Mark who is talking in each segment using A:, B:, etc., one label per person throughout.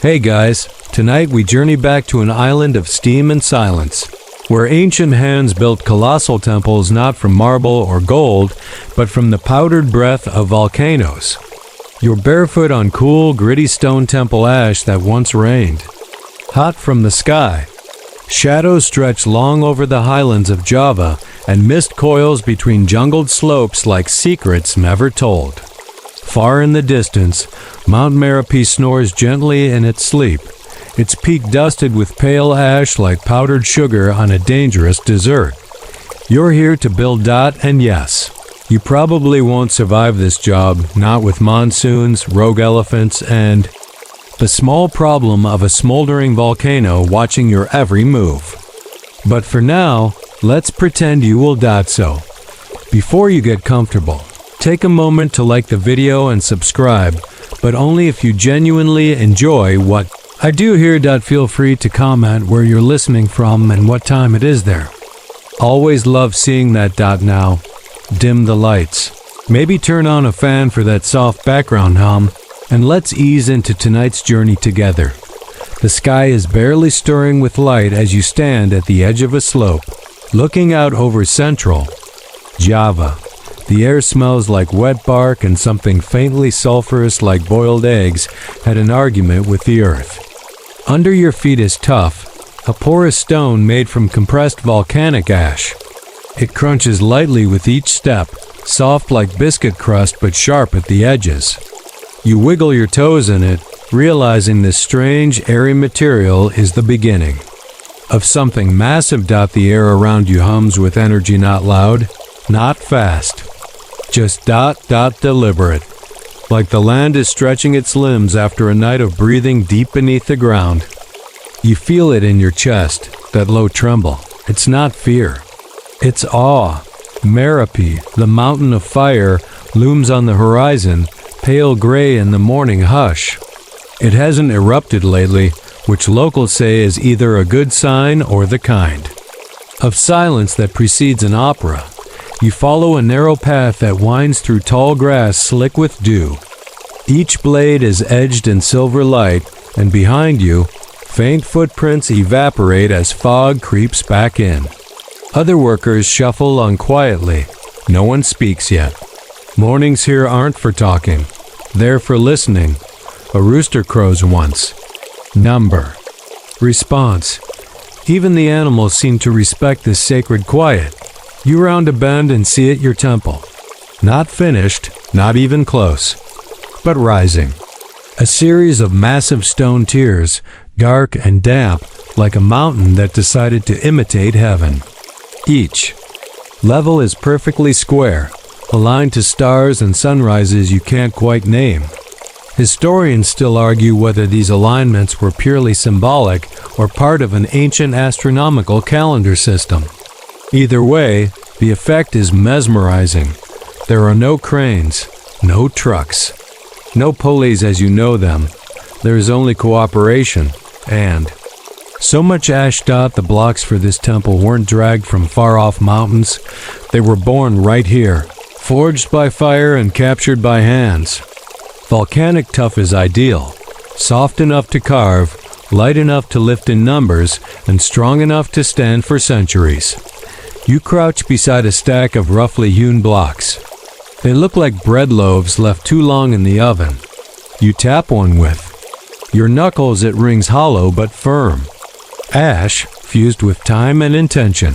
A: Hey guys, tonight we journey back to an island of steam and silence, where ancient hands built colossal temples not from marble or gold, but from the powdered breath of volcanoes. You're barefoot on cool, gritty stone temple ash that once rained. Hot from the sky. Shadows stretch long over the highlands of Java, and mist coils between jungled slopes like secrets never told. Far in the distance, Mount Merapi snores gently in its sleep, its peak dusted with pale ash like powdered sugar on a dangerous dessert. You're here to build dot, and yes, you probably won't survive this job, not with monsoons, rogue elephants, and the small problem of a smoldering volcano watching your every move. But for now, let's pretend you will dot so. Before you get comfortable, take a moment to like the video and subscribe, but only if you genuinely enjoy what I do here. Feel free to comment where you're listening from and what time it is there. Always love seeing that dot now. Dim the lights. Maybe turn on a fan for that soft background hum, and let's ease into tonight's journey together. The sky is barely stirring with light as you stand at the edge of a slope, looking out over central Java. The air smells like wet bark, and something faintly sulfurous like boiled eggs had an argument with the earth. Under your feet is tuff, a porous stone made from compressed volcanic ash. It crunches lightly with each step, soft like biscuit crust but sharp at the edges. You wiggle your toes in it, realizing this strange, airy material is the beginning of something massive. The air around you hums with energy, not loud, not fast. Just deliberate, like the land is stretching its limbs after a night of breathing deep beneath the ground. You feel it in your chest, that low tremble. It's not fear, it's awe. Merapi, the mountain of fire, looms on the horizon, pale gray in the morning hush. It hasn't erupted lately, which locals say is either a good sign or the kind of silence that precedes an opera. You follow a narrow path that winds through tall grass slick with dew. Each blade is edged in silver light, and behind you, faint footprints evaporate as fog creeps back in. Other workers shuffle on quietly. No one speaks yet. Mornings here aren't for talking. They're for listening. A rooster crows once. Number. Response. Even the animals seem to respect this sacred quiet. You round a bend and see it, your temple. Not finished, not even close, but rising. A series of massive stone tiers, dark and damp, like a mountain that decided to imitate heaven. Each level is perfectly square, aligned to stars and sunrises you can't quite name. Historians still argue whether these alignments were purely symbolic or part of an ancient astronomical calendar system. Either way, the effect is mesmerizing. There are no cranes, no trucks, no pulleys as you know them. There is only cooperation, and so much ash. The blocks for this temple weren't dragged from far-off mountains. They were born right here, forged by fire and captured by hands. Volcanic tuff is ideal, soft enough to carve, light enough to lift in numbers, and strong enough to stand for centuries. You crouch beside a stack of roughly hewn blocks. They look like bread loaves left too long in the oven. You tap one with your knuckles. It rings hollow but firm. Ash fused with time and intention.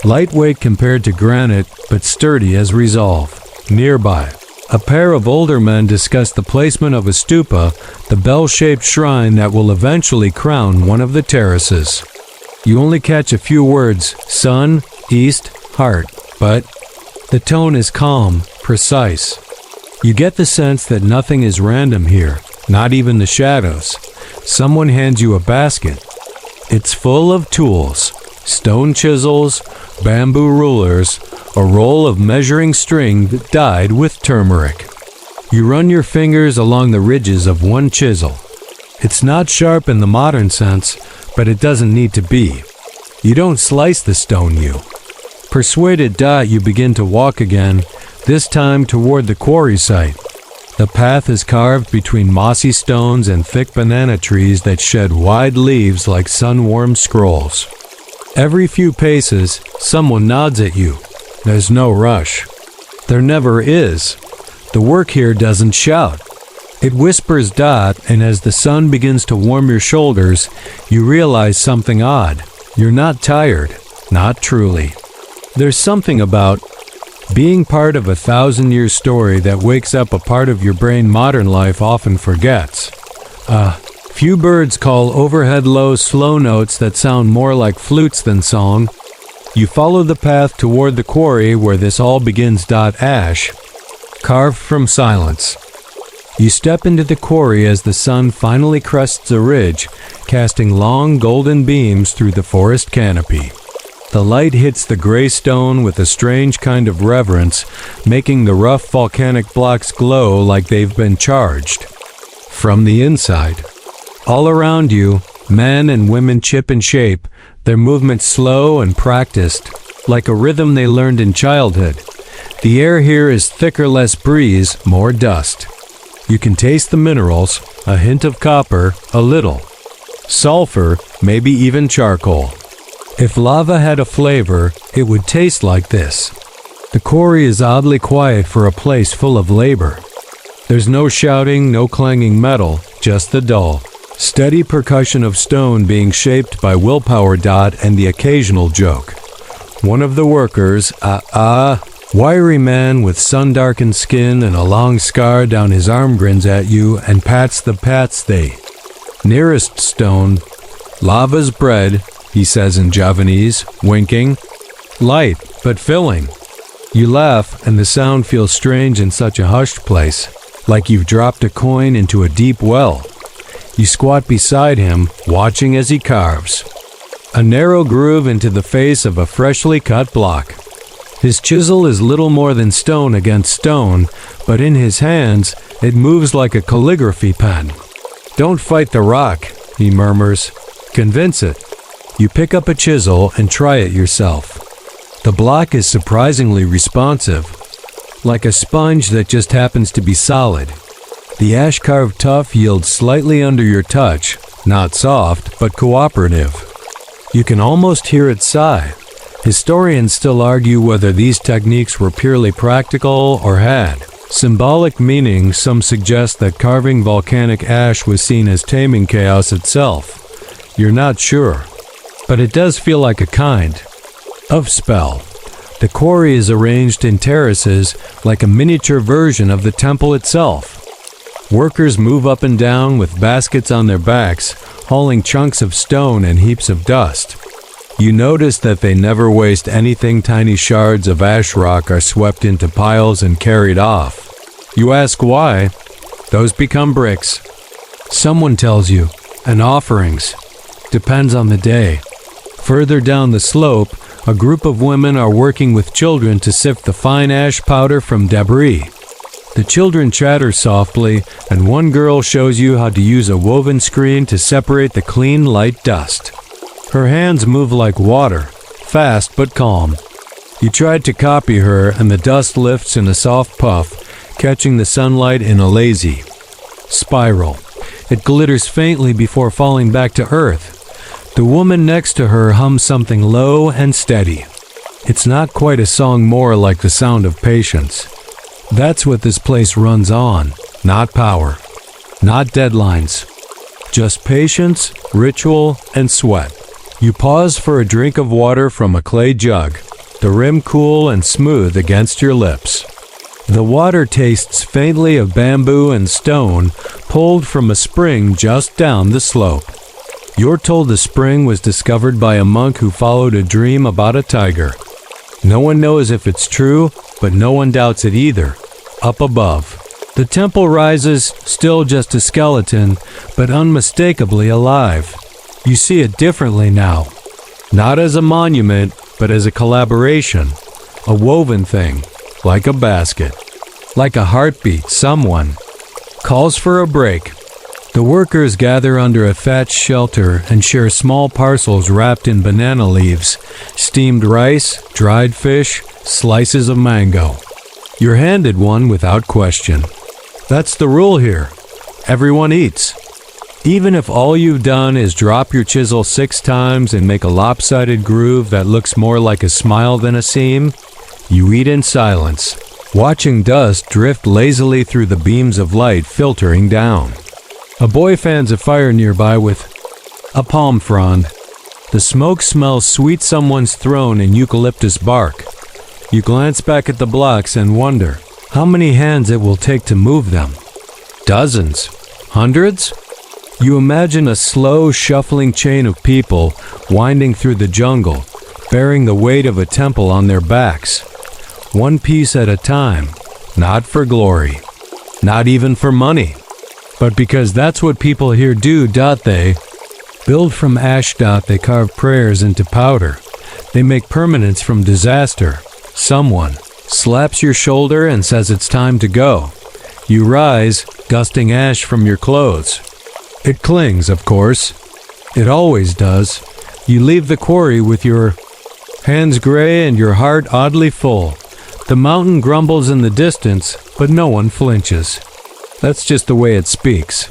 A: Lightweight compared to granite, but sturdy as resolve. Nearby, a pair of older men discuss the placement of a stupa, the bell-shaped shrine that will eventually crown one of the terraces. You only catch a few words: sun, east, heart, but the tone is calm, precise. You get the sense that nothing is random here, not even the shadows. Someone hands you a basket. It's full of tools: stone chisels, bamboo rulers, a roll of measuring string dyed with turmeric. You run your fingers along the ridges of one chisel. It's not sharp in the modern sense, but it doesn't need to be. You don't slice the stone, you. Persuaded, you begin to walk again, this time toward the quarry site. The path is carved between mossy stones and thick banana trees that shed wide leaves like sun-warmed scrolls. Every few paces, someone nods at you. There's no rush. There never is. The work here doesn't shout. It whispers dot, and as the sun begins to warm your shoulders, you realize something odd. You're not tired. Not truly. There's something about being part of a 1,000-year story that wakes up a part of your brain modern life often forgets. Few birds call overhead low slow notes that sound more like flutes than song. You follow the path toward the quarry where this all begins. Ash, carved from silence. You step into the quarry as the sun finally crests a ridge, casting long golden beams through the forest canopy. The light hits the gray stone with a strange kind of reverence, making the rough volcanic blocks glow like they've been charged. From the inside, all around you, men and women chip and shape, their movements slow and practiced, like a rhythm they learned in childhood. The air here is thicker, less breeze, more dust. You can taste the minerals, a hint of copper, a little sulfur, maybe even charcoal. If lava had a flavor, it would taste like this. The quarry is oddly quiet for a place full of labor. There's no shouting, no clanging metal, just the dull, steady percussion of stone being shaped by willpower. And the occasional joke. One of the workers, wiry man with sun-darkened skin and a long scar down his arm, grins at you and pats the nearest stone. Lava's bread, he says in Javanese, winking. Light, but filling. You laugh, and the sound feels strange in such a hushed place, like you've dropped a coin into a deep well. You squat beside him, watching as he carves a narrow groove into the face of a freshly cut block. His chisel is little more than stone against stone, but in his hands, it moves like a calligraphy pen. Don't fight the rock, he murmurs. Convince it. You pick up a chisel and try it yourself. The block is surprisingly responsive, like a sponge that just happens to be solid. The ash-carved tuff yields slightly under your touch, not soft, but cooperative. You can almost hear it sigh. Historians still argue whether these techniques were purely practical or had symbolic meaning. Some suggest that carving volcanic ash was seen as taming chaos itself. You're not sure, but it does feel like a kind of spell. The quarry is arranged in terraces like a miniature version of the temple itself. Workers move up and down with baskets on their backs, hauling chunks of stone and heaps of dust. You notice that they never waste anything. Tiny shards of ash rock are swept into piles and carried off. You ask why. Those become bricks. Someone tells you, and offerings. Depends on the day. Further down the slope, a group of women are working with children to sift the fine ash powder from debris. The children chatter softly, and one girl shows you how to use a woven screen to separate the clean, light dust. Her hands move like water, fast but calm. You tried to copy her, and the dust lifts in a soft puff, catching the sunlight in a lazy spiral. It glitters faintly before falling back to earth. The woman next to her hums something low and steady. It's not quite a song, more like the sound of patience. That's what this place runs on. Not power. Not deadlines. Just patience, ritual, and sweat. You pause for a drink of water from a clay jug, the rim cool and smooth against your lips. The water tastes faintly of bamboo and stone, pulled from a spring just down the slope. You're told the spring was discovered by a monk who followed a dream about a tiger. No one knows if it's true, but no one doubts it either. Up above, the temple rises, still just a skeleton, but unmistakably alive. You see it differently now. Not as a monument, but as a collaboration. A woven thing, like a basket. Like a heartbeat. Someone calls for a break. The workers gather under a thatched shelter and share small parcels wrapped in banana leaves, steamed rice, dried fish, slices of mango. You're handed one without question. That's the rule here. Everyone eats. Even if all you've done is drop your chisel 6 times and make a lopsided groove that looks more like a smile than a seam, you eat in silence, watching dust drift lazily through the beams of light filtering down. A boy fans a fire nearby with a palm frond. The smoke smells sweet someone's thrown in eucalyptus bark. You glance back at the blocks and wonder how many hands it will take to move them. Dozens? Hundreds? You imagine a slow, shuffling chain of people winding through the jungle, bearing the weight of a temple on their backs. One piece at a time, not for glory, not even for money, but because that's what people here do. They build from ash. They carve prayers into powder. They make permanence from disaster. Someone slaps your shoulder and says it's time to go. You rise, gusting ash from your clothes. It clings, of course. It always does. You leave the quarry with your hands gray and your heart oddly full. The mountain grumbles in the distance, but no one flinches. That's just the way it speaks.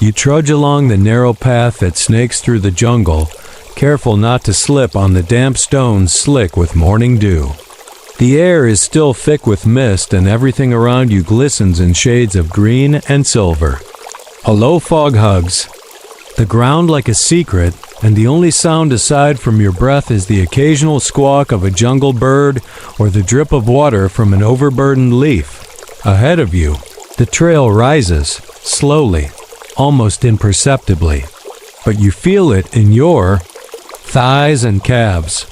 A: You trudge along the narrow path that snakes through the jungle, careful not to slip on the damp stones slick with morning dew. The air is still thick with mist, and everything around you glistens in shades of green and silver. A low fog hugs the ground like a secret, and the only sound aside from your breath is the occasional squawk of a jungle bird or the drip of water from an overburdened leaf. Ahead of you, the trail rises, slowly, almost imperceptibly, but you feel it in your thighs and calves.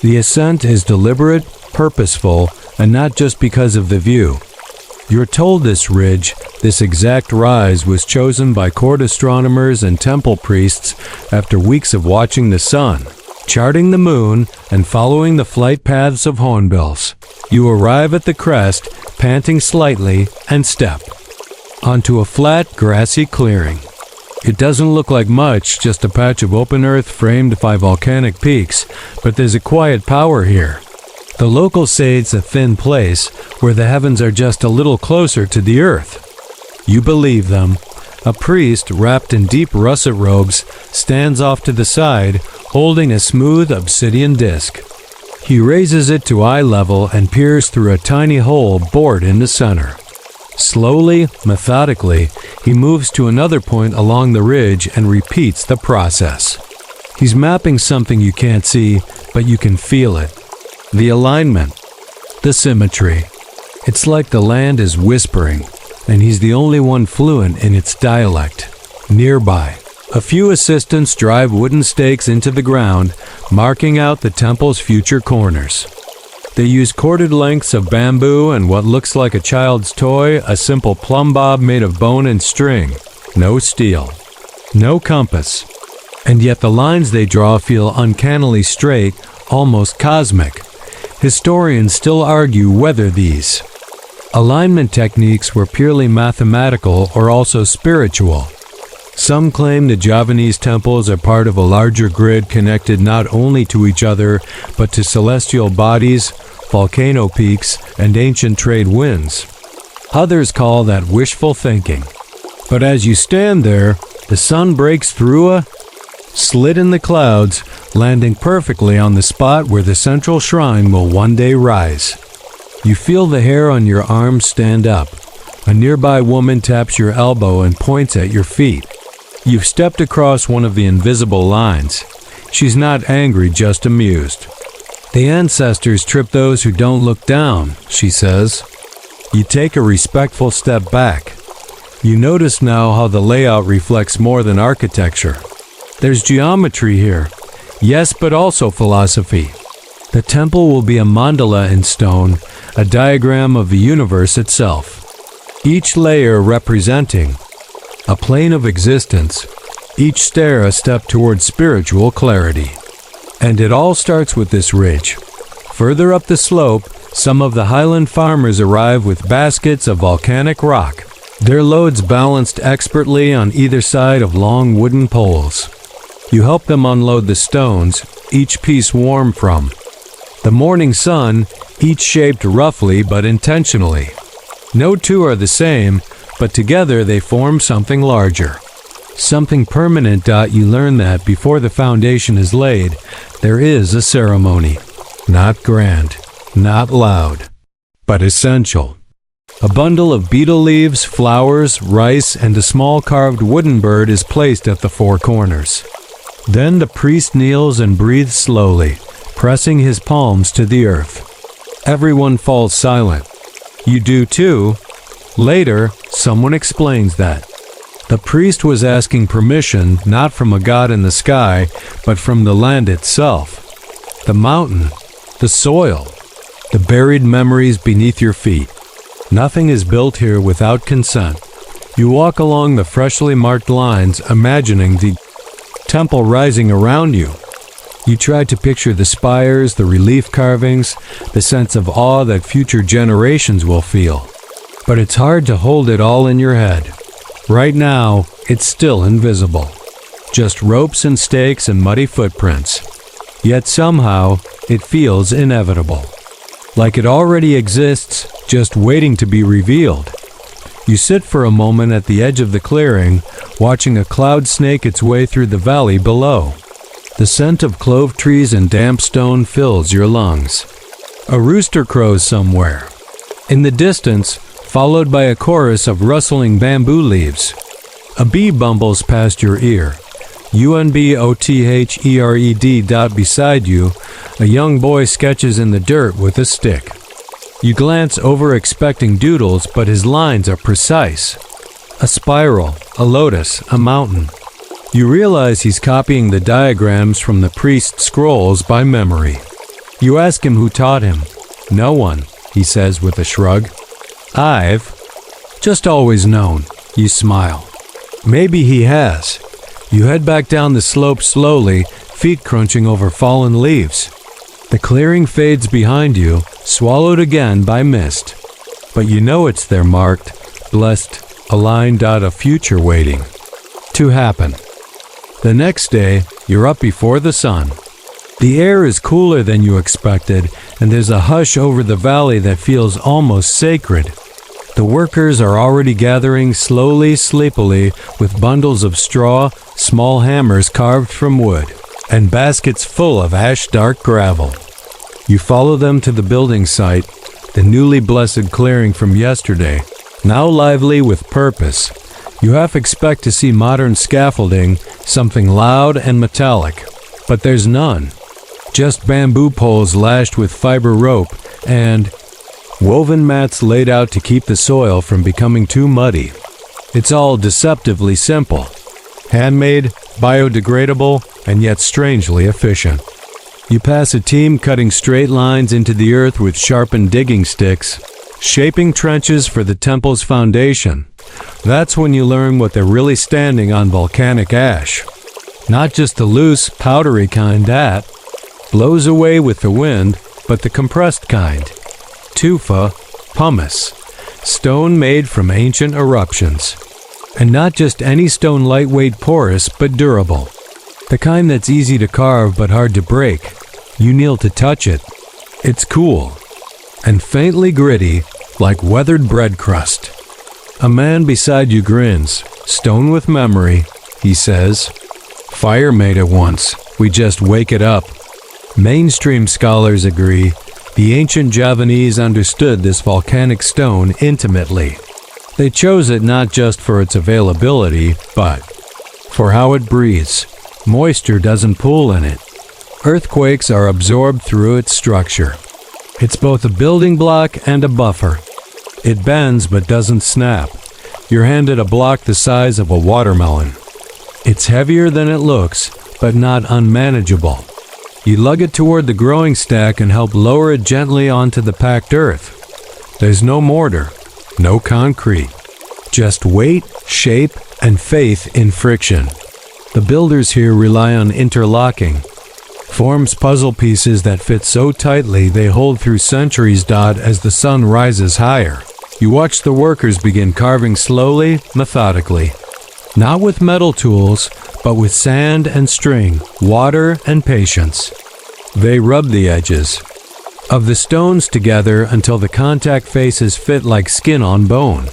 A: The ascent is deliberate, purposeful, and not just because of the view. You're told this ridge, this exact rise, was chosen by court astronomers and temple priests after weeks of watching the sun, charting the moon, and following the flight paths of hornbills. You arrive at the crest, panting slightly, and step onto a flat, grassy clearing. It doesn't look like much, just a patch of open earth framed by volcanic peaks, but there's a quiet power here. The locals say it's a thin place where the heavens are just a little closer to the earth. You believe them. A priest, wrapped in deep russet robes, stands off to the side, holding a smooth obsidian disc. He raises it to eye level and peers through a tiny hole bored in the center. Slowly, methodically, he moves to another point along the ridge and repeats the process. He's mapping something you can't see, but you can feel it. The alignment, the symmetry. It's like the land is whispering, and he's the only one fluent in its dialect. Nearby, a few assistants drive wooden stakes into the ground, marking out the temple's future corners. They use corded lengths of bamboo and what looks like a child's toy, a simple plumb bob made of bone and string. No steel, no compass. And yet the lines they draw feel uncannily straight, almost cosmic. Historians still argue whether these alignment techniques were purely mathematical or also spiritual. Some claim the Javanese temples are part of a larger grid connected not only to each other, but to celestial bodies, volcano peaks, and ancient trade winds. Others call that wishful thinking. But as you stand there, the sun breaks through a slit in the clouds, landing perfectly on the spot where the central shrine will one day rise. You feel the hair on your arms stand up. A nearby woman taps your elbow and points at your feet. You've stepped across one of the invisible lines. She's not angry, just amused. The ancestors trip those who don't look down, she says. You take a respectful step back. You notice now how the layout reflects more than architecture. There's geometry here. Yes, but also philosophy. The temple will be a mandala in stone, a diagram of the universe itself. Each layer representing a plane of existence, each stair a step towards spiritual clarity. And it all starts with this ridge. Further up the slope, some of the highland farmers arrive with baskets of volcanic rock, their loads balanced expertly on either side of long wooden poles. You help them unload the stones, each piece warm from the morning sun, each shaped roughly but intentionally. No two are the same, but together they form something larger. Something permanent. You learn that before the foundation is laid, there is a ceremony. Not grand, not loud, but essential. A bundle of betel leaves, flowers, rice, and a small carved wooden bird is placed at the four corners. Then the priest kneels and breathes slowly, pressing his palms to the earth. Everyone falls silent. You do too. Later, someone explains that the priest was asking permission not from a god in the sky, but from the land itself. The mountain, the soil, the buried memories beneath your feet. Nothing is built here without consent. You walk along the freshly marked lines, imagining the temple rising around you. You try to picture the spires, the relief carvings, the sense of awe that future generations will feel. But it's hard to hold it all in your head. Right now, it's still invisible. Just ropes and stakes and muddy footprints. Yet somehow, it feels inevitable. Like it already exists, just waiting to be revealed. You sit for a moment at the edge of the clearing, watching a cloud snake its way through the valley below. The scent of clove trees and damp stone fills your lungs. A rooster crows somewhere. In the distance, followed by a chorus of rustling bamboo leaves. A bee bumbles past your ear. UNBOTHERED. Beside you, a young boy sketches in the dirt with a stick. You glance over expecting doodles, but his lines are precise. A spiral, a lotus, a mountain. You realize he's copying the diagrams from the priest's scrolls by memory. You ask him who taught him. No one, he says with a shrug. I've just always known, you smile. Maybe he has. You head back down the slope slowly, feet crunching over fallen leaves. The clearing fades behind you, swallowed again by mist. But you know it's there marked, blessed, aligned. A future waiting to happen. The next day, you're up before the sun. The air is cooler than you expected, and there's a hush over the valley that feels almost sacred. The workers are already gathering slowly, sleepily, with bundles of straw, small hammers carved from wood, and baskets full of ash-dark gravel. You follow them to the building site, the newly blessed clearing from yesterday, now lively with purpose. You half expect to see modern scaffolding, something loud and metallic, but there's none. Just bamboo poles lashed with fiber rope and woven mats laid out to keep the soil from becoming too muddy. It's all deceptively simple. Handmade, biodegradable, and yet strangely efficient. You pass a team cutting straight lines into the earth with sharpened digging sticks, shaping trenches for the temple's foundation. That's when you learn what they're really standing on: volcanic ash. Not just the loose, powdery kind that blows away with the wind, but the compressed kind. Tufa, pumice, stone made from ancient eruptions. And not just any stone, lightweight, porous, but durable. The kind that's easy to carve but hard to break. You kneel to touch it. It's cool and faintly gritty, like weathered bread crust. A man beside you grins. Stone with memory, he says. Fire made it once. We just wake it up. Mainstream scholars agree. The ancient Javanese understood this volcanic stone intimately. They chose it not just for its availability, but for how it breathes. Moisture doesn't pool in it. Earthquakes are absorbed through its structure. It's both a building block and a buffer. It bends but doesn't snap. You're handed a block the size of a watermelon. It's heavier than it looks, but not unmanageable. You lug it toward the growing stack and help lower it gently onto the packed earth. There's no mortar, no concrete. Just weight, shape, and faith in friction. The builders here rely on interlocking. Forms puzzle pieces that fit so tightly they hold through centuries. As the sun rises higher, you watch the workers begin carving slowly, methodically. Not with metal tools, but with sand and string, water and patience. They rub the edges of the stones together until the contact faces fit like skin on bone.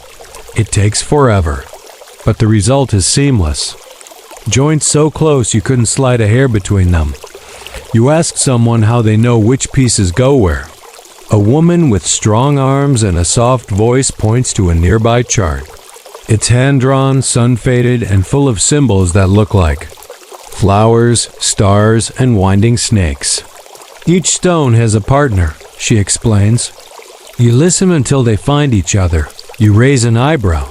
A: It takes forever, but the result is seamless. Joints so close you couldn't slide a hair between them. You ask someone how they know which pieces go where. A woman with strong arms and a soft voice points to a nearby chart. It's hand-drawn, sun-faded, and full of symbols that look like flowers, stars, and winding snakes. Each stone has a partner, she explains. You listen until they find each other. You raise an eyebrow.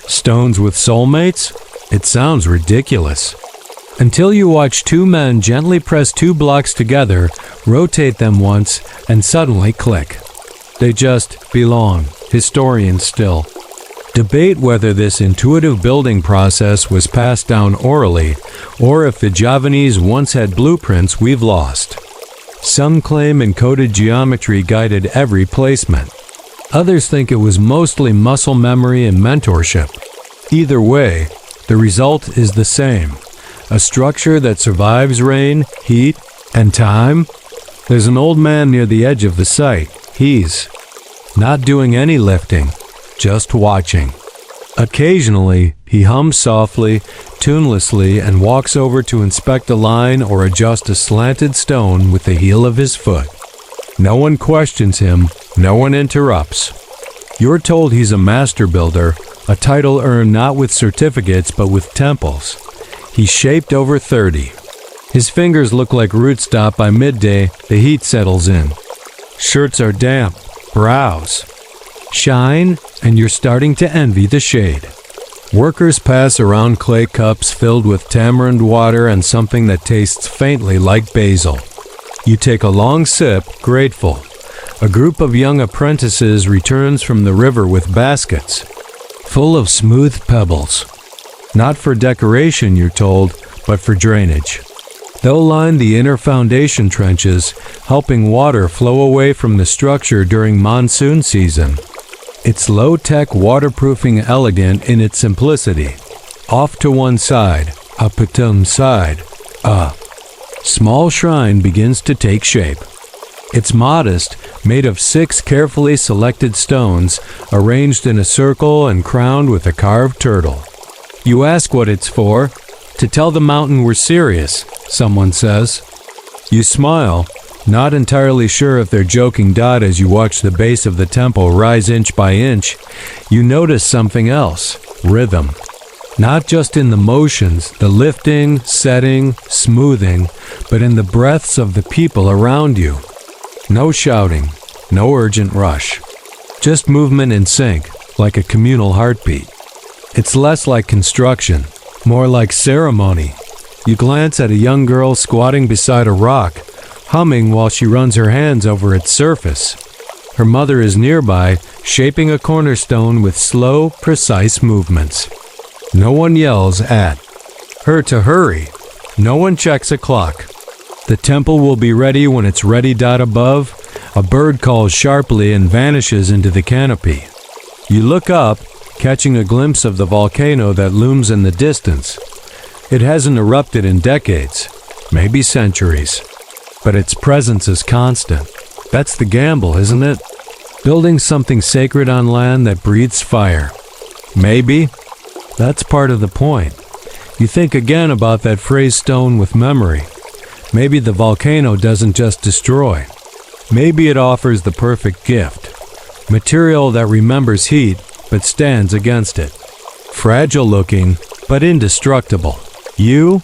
A: Stones with soulmates? It sounds ridiculous. Until you watch two men gently press two blocks together, rotate them once, and suddenly click. They just belong, historians still. Debate whether this intuitive building process was passed down orally, or if the Javanese once had blueprints we've lost. Some claim encoded geometry guided every placement. Others think it was mostly muscle memory and mentorship. Either way, the result is the same. A structure that survives rain, heat, and time. There's an old man near the edge of the site. He's not doing any lifting, just watching. Occasionally, he hums softly, tunelessly, and walks over to inspect a line or adjust a slanted stone with the heel of his foot. No one questions him, no one interrupts. You're told he's a master builder, a title earned not with certificates but with temples. He's shaped over 30. His fingers look like rootstop by midday. The heat settles in. Shirts are damp, brows shine, and you're starting to envy the shade. Workers pass around clay cups filled with tamarind water and something that tastes faintly like basil. You take a long sip, grateful. A group of young apprentices returns from the river with baskets full of smooth pebbles. Not for decoration, you're told, but for drainage. They'll line the inner foundation trenches, helping water flow away from the structure during monsoon season. It's low-tech waterproofing elegant in its simplicity. Off to one side, a patum side, a small shrine begins to take shape. It's modest, made of 6 carefully selected stones, arranged in a circle and crowned with a carved turtle. You ask what it's for. To tell the mountain we're serious, someone says. You smile, not entirely sure if they're joking. As you watch the base of the temple rise inch by inch, you notice something else, rhythm. Not just in the motions, the lifting, setting, smoothing, but in the breaths of the people around you. No shouting, no urgent rush. Just movement in sync, like a communal heartbeat. It's less like construction, more like ceremony. You glance at a young girl squatting beside a rock, humming while she runs her hands over its surface. Her mother is nearby, shaping a cornerstone with slow, precise movements. No one yells at her to hurry. No one checks a clock. The temple will be ready when it's ready. Above, a bird calls sharply and vanishes into the canopy. You look up, catching a glimpse of the volcano that looms in the distance. It hasn't erupted in decades, maybe centuries, but its presence is constant. That's the gamble, isn't it? Building something sacred on land that breathes fire. Maybe. That's part of the point. You think again about that phrase, stone with memory. Maybe the volcano doesn't just destroy. Maybe it offers the perfect gift. Material that remembers heat but stands against it. Fragile looking, but indestructible. You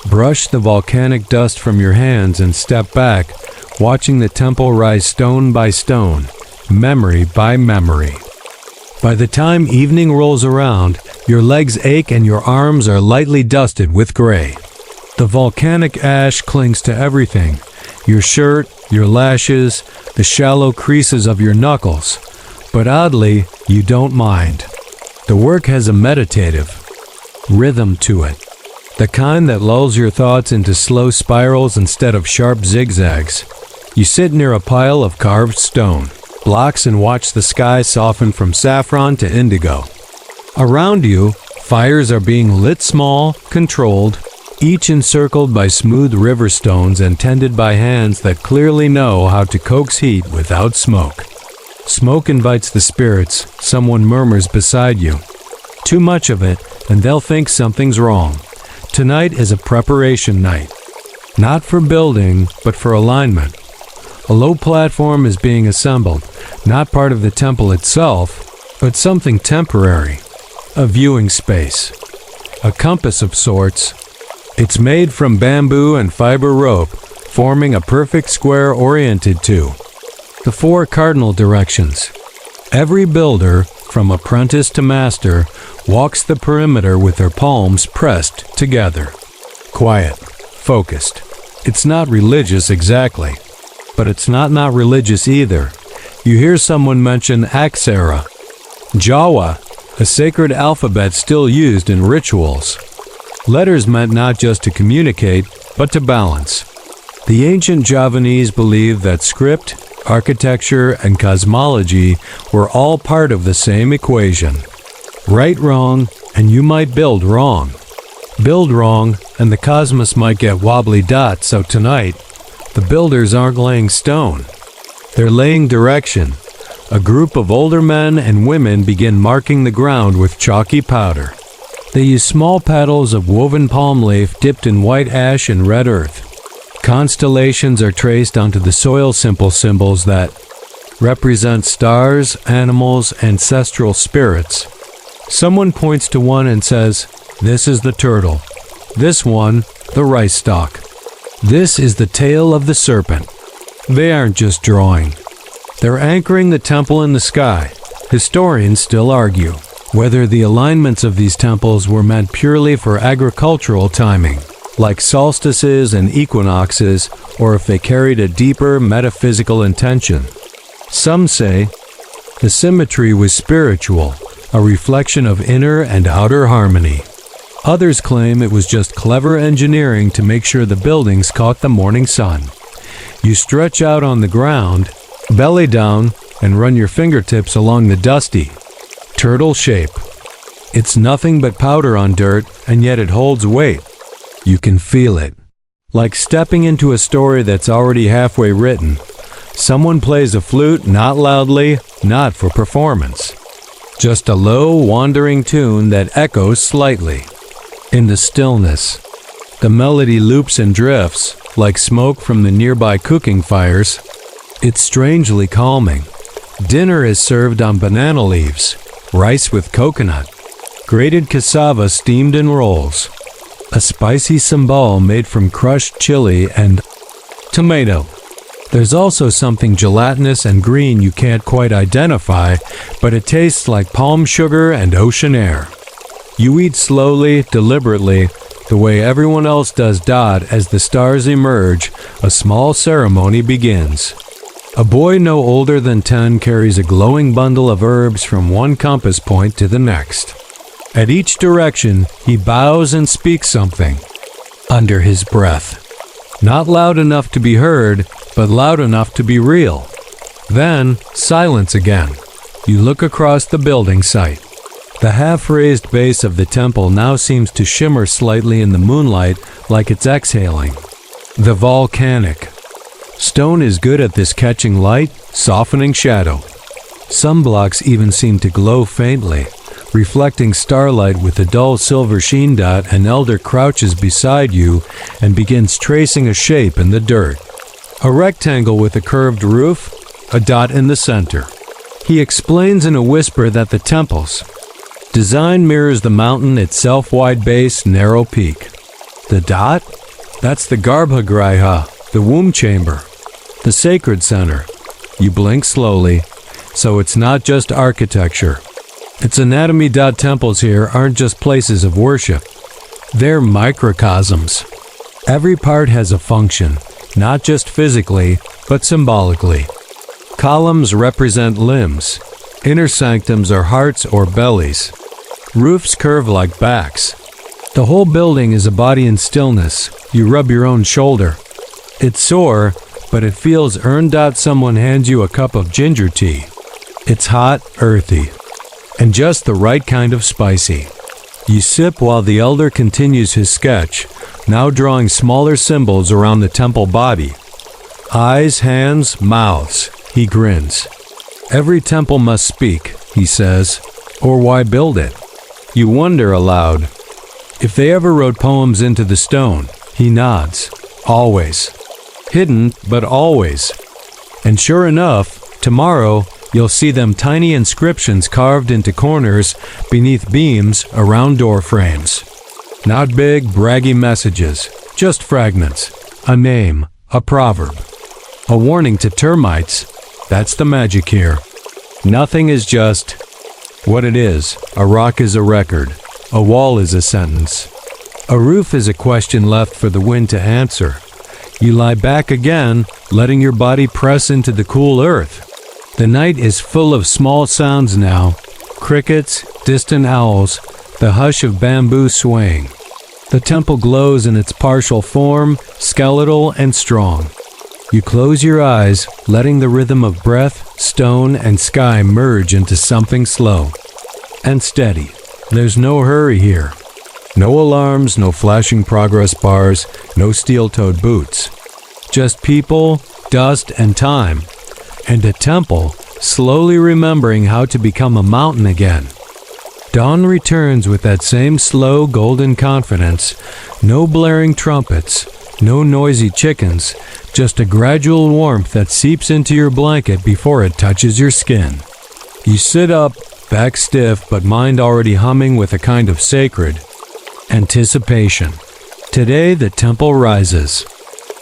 A: brush the volcanic dust from your hands and step back, watching the temple rise stone by stone, memory by memory. By the time evening rolls around, your legs ache and your arms are lightly dusted with gray. The volcanic ash clings to everything. Your shirt, your lashes, the shallow creases of your knuckles. But oddly, you don't mind. The work has a meditative rhythm to it. The kind that lulls your thoughts into slow spirals instead of sharp zigzags. You sit near a pile of carved stone blocks and watch the sky soften from saffron to indigo. Around you, fires are being lit small, controlled, each encircled by smooth river stones and tended by hands that clearly know how to coax heat without smoke. Smoke invites the spirits, someone murmurs beside you. Too much of it, and they'll think something's wrong. Tonight is a preparation night. Not for building, but for alignment. A low platform is being assembled, not part of the temple itself, but something temporary. A viewing space. A compass of sorts. It's made from bamboo and fiber rope, forming a perfect square oriented to the 4 cardinal directions. Every builder, from apprentice to master, walks the perimeter with their palms pressed together. Quiet, focused. It's not religious exactly, but it's not religious either. You hear someone mention Aksara, Jawa, a sacred alphabet still used in rituals. Letters meant not just to communicate, but to balance. The ancient Javanese believed that script, architecture, and cosmology were all part of the same equation. Write wrong, and you might build wrong. Build wrong, and the cosmos might get wobbly dots, so tonight, the builders aren't laying stone. They're laying direction. A group of older men and women begin marking the ground with chalky powder. They use small paddles of woven palm leaf dipped in white ash and red earth. Constellations are traced onto the soil symbols that represent stars, animals, ancestral spirits. Someone points to one and says, "This is the turtle. This one, the rice stalk. This is the tail of the serpent." They aren't just drawing. They're anchoring the temple in the sky. Historians still argue whether the alignments of these temples were meant purely for agricultural timing, like solstices and equinoxes, or if they carried a deeper metaphysical intention. Some say the symmetry was spiritual, a reflection of inner and outer harmony. Others claim it was just clever engineering to make sure the buildings caught the morning sun. You stretch out on the ground, belly down, and run your fingertips along the dusty, turtle shape. It's nothing but powder on dirt, and yet it holds weight. You can feel it. Like stepping into a story that's already halfway written. Someone plays a flute, not loudly, not for performance. Just a low, wandering tune that echoes slightly. In the stillness, the melody loops and drifts, like smoke from the nearby cooking fires. It's strangely calming. Dinner is served on banana leaves, rice with coconut, grated cassava steamed in rolls, a spicy sambal made from crushed chili and tomato. There's also something gelatinous and green you can't quite identify, but it tastes like palm sugar and ocean air. You eat slowly, deliberately, the way everyone else does. As the stars emerge, a small ceremony begins. A boy no older than 10 carries a glowing bundle of herbs from one compass point to the next. At each direction, he bows and speaks something, under his breath. Not loud enough to be heard, but loud enough to be real. Then, silence again. You look across the building site. The half-raised base of the temple now seems to shimmer slightly in the moonlight, like it's exhaling. The Volcanic. Stone is good at this, catching light, softening shadow. Some blocks even seem to glow faintly, reflecting starlight with a dull silver sheen. An elder crouches beside you and begins tracing a shape in the dirt. A rectangle with a curved roof, a dot in the center. He explains in a whisper that the temple's design mirrors the mountain, its self-wide base, narrow peak. The dot? That's the Garbhagriha, the womb chamber, the sacred center. You blink slowly, so it's not just architecture. It's anatomy. Temples here aren't just places of worship. They're microcosms. Every part has a function, not just physically, but symbolically. Columns represent limbs. Inner sanctums are hearts or bellies. Roofs curve like backs. The whole building is a body in stillness. You rub your own shoulder. It's sore, but it feels earned. Someone hands you a cup of ginger tea. It's hot, earthy, and just the right kind of spicy. You sip while the elder continues his sketch, now drawing smaller symbols around the temple body. Eyes, hands, mouths. He grins. Every temple must speak, he says, or why build it? You wonder aloud. If they ever wrote poems into the stone, he nods. Always. Hidden, but always. And sure enough, tomorrow you'll see them tiny inscriptions carved into corners beneath beams around door frames. Not big, braggy messages, just fragments. A name, a proverb. A warning to termites. That's the magic here. Nothing is just what it is. A rock is a record. A wall is a sentence. A roof is a question left for the wind to answer. You lie back again, letting your body press into the cool earth. The night is full of small sounds now. Crickets, distant owls, the hush of bamboo swaying. The temple glows in its partial form, skeletal and strong. You close your eyes, letting the rhythm of breath, stone, and sky merge into something slow and steady. There's no hurry here. No alarms, no flashing progress bars, no steel-toed boots. Just people, dust, and time. And a temple, slowly remembering how to become a mountain again. Dawn returns with that same slow, golden confidence. No blaring trumpets, no noisy chickens, just a gradual warmth that seeps into your blanket before it touches your skin. You sit up, back stiff, but mind already humming with a kind of sacred anticipation. Today the temple rises,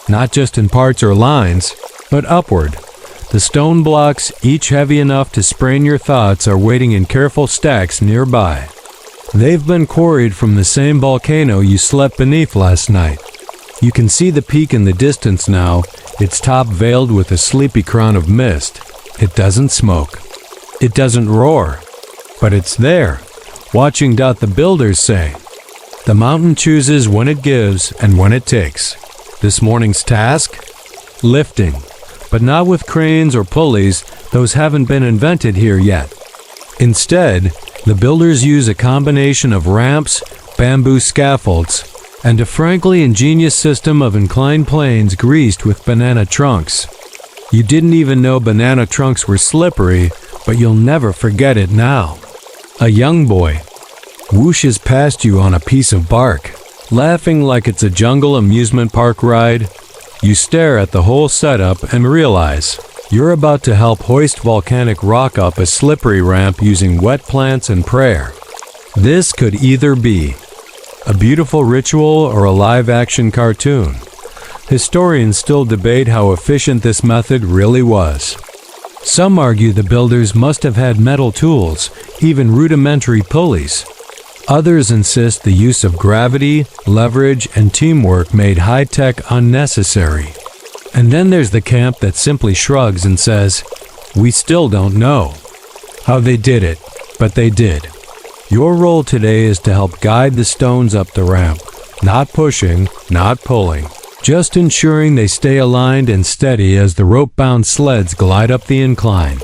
A: not just in parts or lines, but upward. The stone blocks, each heavy enough to sprain your thoughts, are waiting in careful stacks nearby. They've been quarried from the same volcano you slept beneath last night. You can see the peak in the distance now, its top veiled with a sleepy crown of mist. It doesn't smoke. It doesn't roar. But it's there, watching. The builders say. The mountain chooses when it gives and when it takes. This morning's task? Lifting. But not with cranes or pulleys, those haven't been invented here yet. Instead, the builders use a combination of ramps, bamboo scaffolds, and a frankly ingenious system of inclined planes greased with banana trunks. You didn't even know banana trunks were slippery, but you'll never forget it now. A young boy whooshes past you on a piece of bark, laughing like it's a jungle amusement park ride. You stare at the whole setup and realize you're about to help hoist volcanic rock up a slippery ramp using wet plants and prayer. This could either be a beautiful ritual or a live-action cartoon. Historians still debate how efficient this method really was. Some argue the builders must have had metal tools, even rudimentary pulleys. Others insist the use of gravity, leverage, and teamwork made high-tech unnecessary. And then there's the camp that simply shrugs and says, "We still don't know how they did it, but they did." Your role today is to help guide the stones up the ramp, not pushing, not pulling, just ensuring they stay aligned and steady as the rope-bound sleds glide up the incline.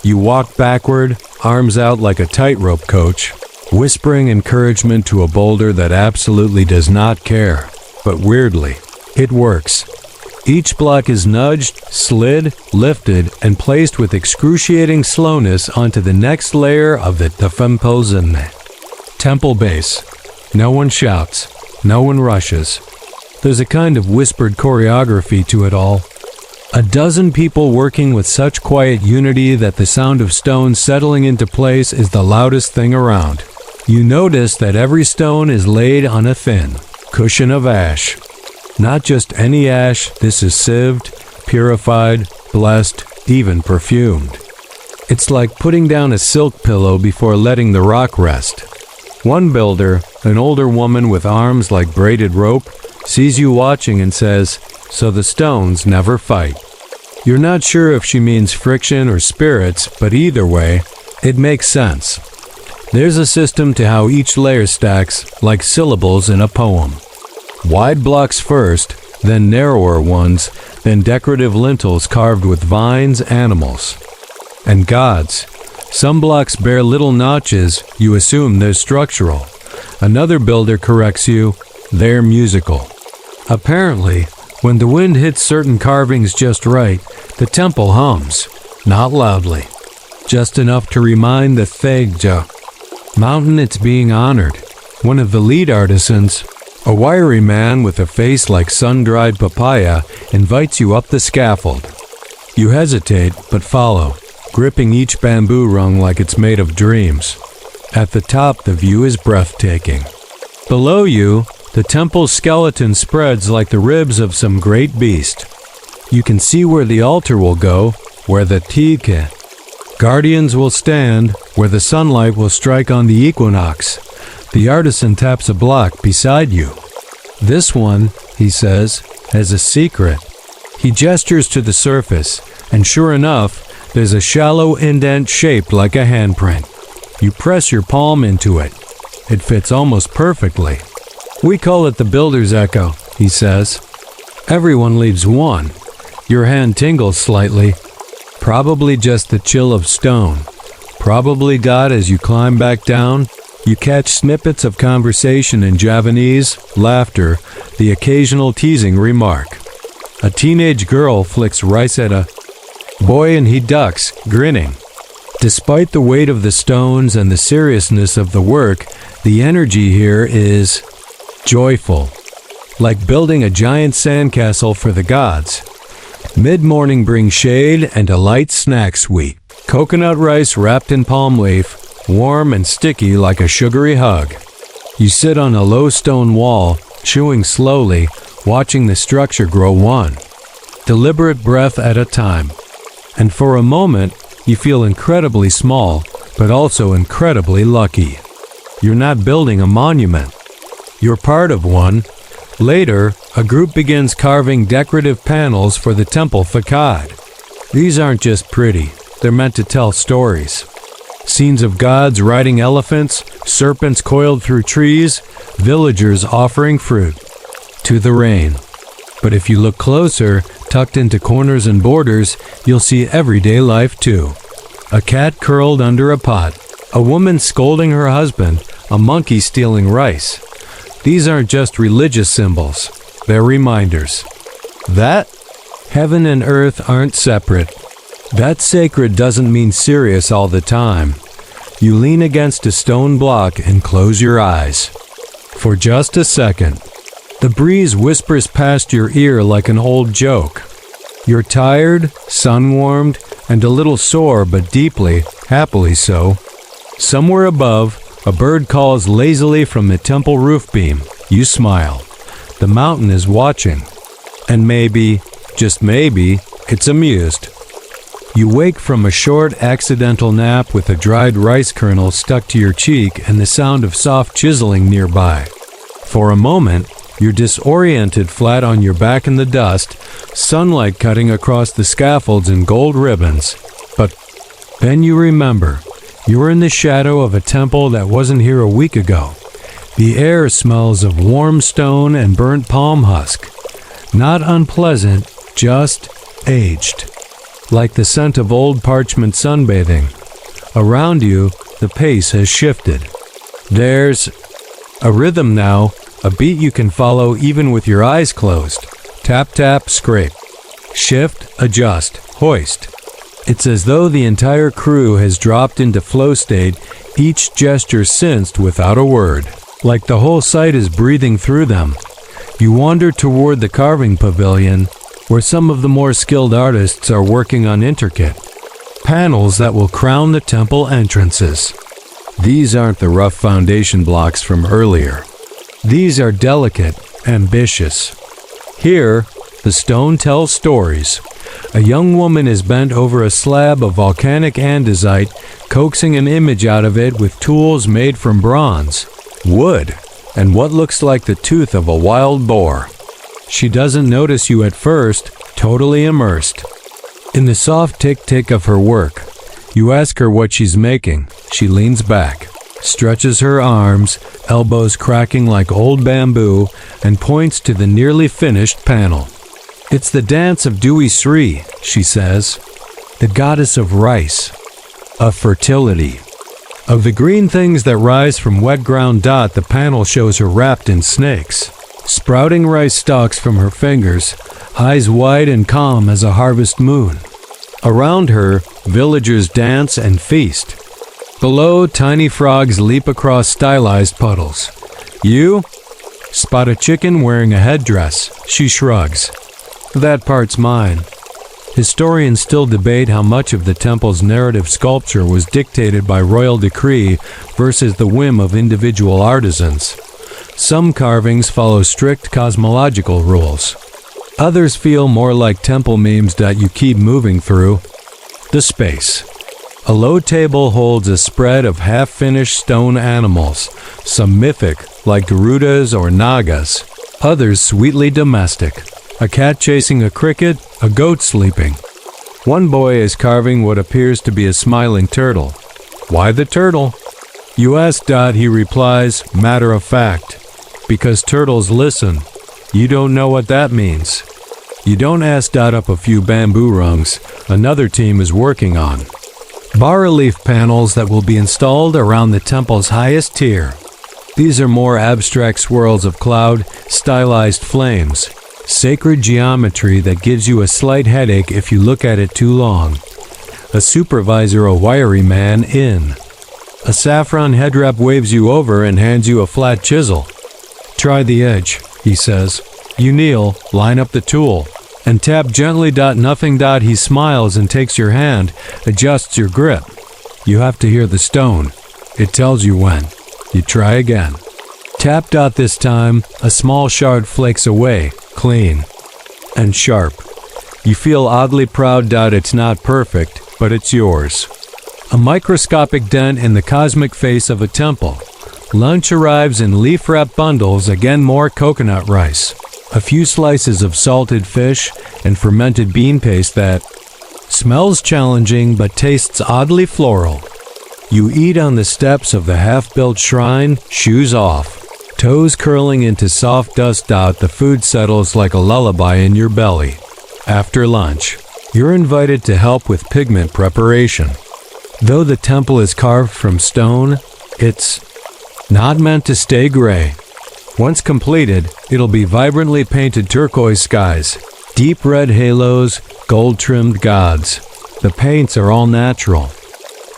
A: You walk backward, arms out like a tightrope coach, whispering encouragement to a boulder that absolutely does not care. But weirdly, it works. Each block is nudged, slid, lifted, and placed with excruciating slowness onto the next layer of the Tafempozen temple base. No one shouts, no one rushes. There's a kind of whispered choreography to it all. A dozen people working with such quiet unity that the sound of stones settling into place is the loudest thing around. You notice that every stone is laid on a thin cushion of ash. Not just any ash, this is sieved, purified, blessed, even perfumed. It's like putting down a silk pillow before letting the rock rest. One builder, an older woman with arms like braided rope, sees you watching and says, "So the stones never fight." You're not sure if she means friction or spirits, but either way, it makes sense. There's a system to how each layer stacks, like syllables in a poem. Wide blocks first, then narrower ones, then decorative lintels carved with vines, animals, and gods. Some blocks bear little notches, you assume they're structural. Another builder corrects you, they're musical. Apparently, when the wind hits certain carvings just right, the temple hums, not loudly, just enough to remind the Thegja mountain it's being honored. One of the lead artisans, a wiry man with a face like sun-dried papaya, invites you up the scaffold. You hesitate, but follow, gripping each bamboo rung like it's made of dreams. At the top, the view is breathtaking. Below you, the temple's skeleton spreads like the ribs of some great beast. You can see where the altar will go, where the Tike guardians will stand, where the sunlight will strike on the equinox. The artisan taps a block beside you. "This one," he says, "has a secret." He gestures to the surface, and sure enough, there's a shallow indent shaped like a handprint. You press your palm into it. It fits almost perfectly. "We call it the builder's echo," he says. Everyone leaves one. Your hand tingles slightly. Probably just the chill of stone. Probably God as you climb back down. You catch snippets of conversation in Javanese, laughter, the occasional teasing remark. A teenage girl flicks rice at a boy and he ducks, grinning. Despite the weight of the stones and the seriousness of the work, the energy here is joyful, like building a giant sandcastle for the gods. Mid-morning brings shade and a light snack sweet. Coconut rice wrapped in palm leaf, warm and sticky like a sugary hug. You sit on a low stone wall, chewing slowly, watching the structure grow one deliberate breath at a time. And for a moment, you feel incredibly small, but also incredibly lucky. You're not building a monument. You're part of one. Later, a group begins carving decorative panels for the temple facade. These aren't just pretty, they're meant to tell stories. Scenes of gods riding elephants, serpents coiled through trees, villagers offering fruit to the rain. But if you look closer, tucked into corners and borders, you'll see everyday life too. A cat curled under a pot, a woman scolding her husband, a monkey stealing rice. These aren't just religious symbols, they're reminders. That heaven and earth aren't separate. That sacred doesn't mean serious all the time. You lean against a stone block and close your eyes. For just a second, the breeze whispers past your ear like an old joke. You're tired, sun-warmed, and a little sore, but deeply, happily so. Somewhere above, a bird calls lazily from the temple roof beam. You smile. The mountain is watching. And maybe, just maybe, it's amused. You wake from a short, accidental nap with a dried rice kernel stuck to your cheek and the sound of soft chiseling nearby. For a moment, you're disoriented flat on your back in the dust, sunlight cutting across the scaffolds in gold ribbons. But then you remember. You're in the shadow of a temple that wasn't here a week ago. The air smells of warm stone and burnt palm husk. Not unpleasant, just aged. Like the scent of old parchment sunbathing. Around you, the pace has shifted. There's a rhythm now, a beat you can follow even with your eyes closed. Tap, tap, scrape. Shift, adjust, hoist. It's as though the entire crew has dropped into flow state, each gesture sensed without a word. Like the whole site is breathing through them. You wander toward the carving pavilion, where some of the more skilled artists are working on intricate panels that will crown the temple entrances. These aren't the rough foundation blocks from earlier. These are delicate, ambitious. Here, the stone tells stories. A young woman is bent over a slab of volcanic andesite, coaxing an image out of it with tools made from bronze, wood, and what looks like the tooth of a wild boar. She doesn't notice you at first, totally immersed. In the soft tick-tick of her work, you ask her what she's making. She leans back, stretches her arms, elbows cracking like old bamboo, and points to the nearly finished panel. "It's the dance of Dewi Sri," she says, "the goddess of rice, of fertility, of the green things that rise from wet ground." The panel shows her wrapped in snakes, sprouting rice stalks from her fingers, eyes wide and calm as a harvest moon. Around her, villagers dance and feast. Below, tiny frogs leap across stylized puddles. You spot a chicken wearing a headdress. She shrugs. That part's mine. Historians still debate how much of the temple's narrative sculpture was dictated by royal decree versus the whim of individual artisans. Some carvings follow strict cosmological rules. Others feel more like temple memes that you keep moving through. The space. A low table holds a spread of half-finished stone animals, some mythic, like Garudas or Nagas, others sweetly domestic. A cat chasing a cricket, a goat sleeping. One boy is carving what appears to be a smiling turtle. Why the turtle? You ask Dot, he replies, matter of fact. Because turtles listen. You don't know what that means. You don't ask Dot up a few bamboo rungs another team is working on. Bas-relief panels that will be installed around the temple's highest tier. These are more abstract swirls of cloud, stylized flames. Sacred geometry that gives you a slight headache if you look at it too long. A supervisor, a wiry man, in. A saffron headwrap waves you over and hands you a flat chisel. Try the edge, he says. You kneel, line up the tool, and tap gently. Nothing. He smiles and takes your hand, adjusts your grip. You have to hear the stone. It tells you when. You try again. Tap. This time, a small shard flakes away, clean and sharp. You feel oddly proud. It's not perfect, but it's yours. A microscopic dent in the cosmic face of a temple. Lunch arrives in leaf-wrapped bundles, again more coconut rice. A few slices of salted fish and fermented bean paste that smells challenging but tastes oddly floral. You eat on the steps of the half-built shrine, shoes off. Toes curling into soft dust. The food settles like a lullaby in your belly. After lunch, you're invited to help with pigment preparation. Though the temple is carved from stone, it's not meant to stay gray. Once completed, it'll be vibrantly painted turquoise skies, deep red halos, gold-trimmed gods. The paints are all natural.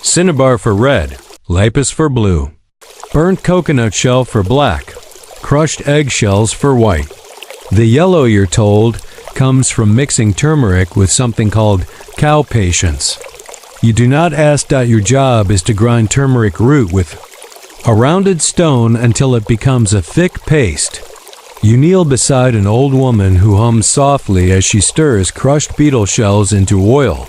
A: Cinnabar for red, lapis for blue. Burnt coconut shell for black, crushed eggshells for white. The yellow, you're told, comes from mixing turmeric with something called cow patience. You do not ask. Your job is to grind turmeric root with a rounded stone until it becomes a thick paste. You kneel beside an old woman who hums softly as she stirs crushed beetle shells into oil.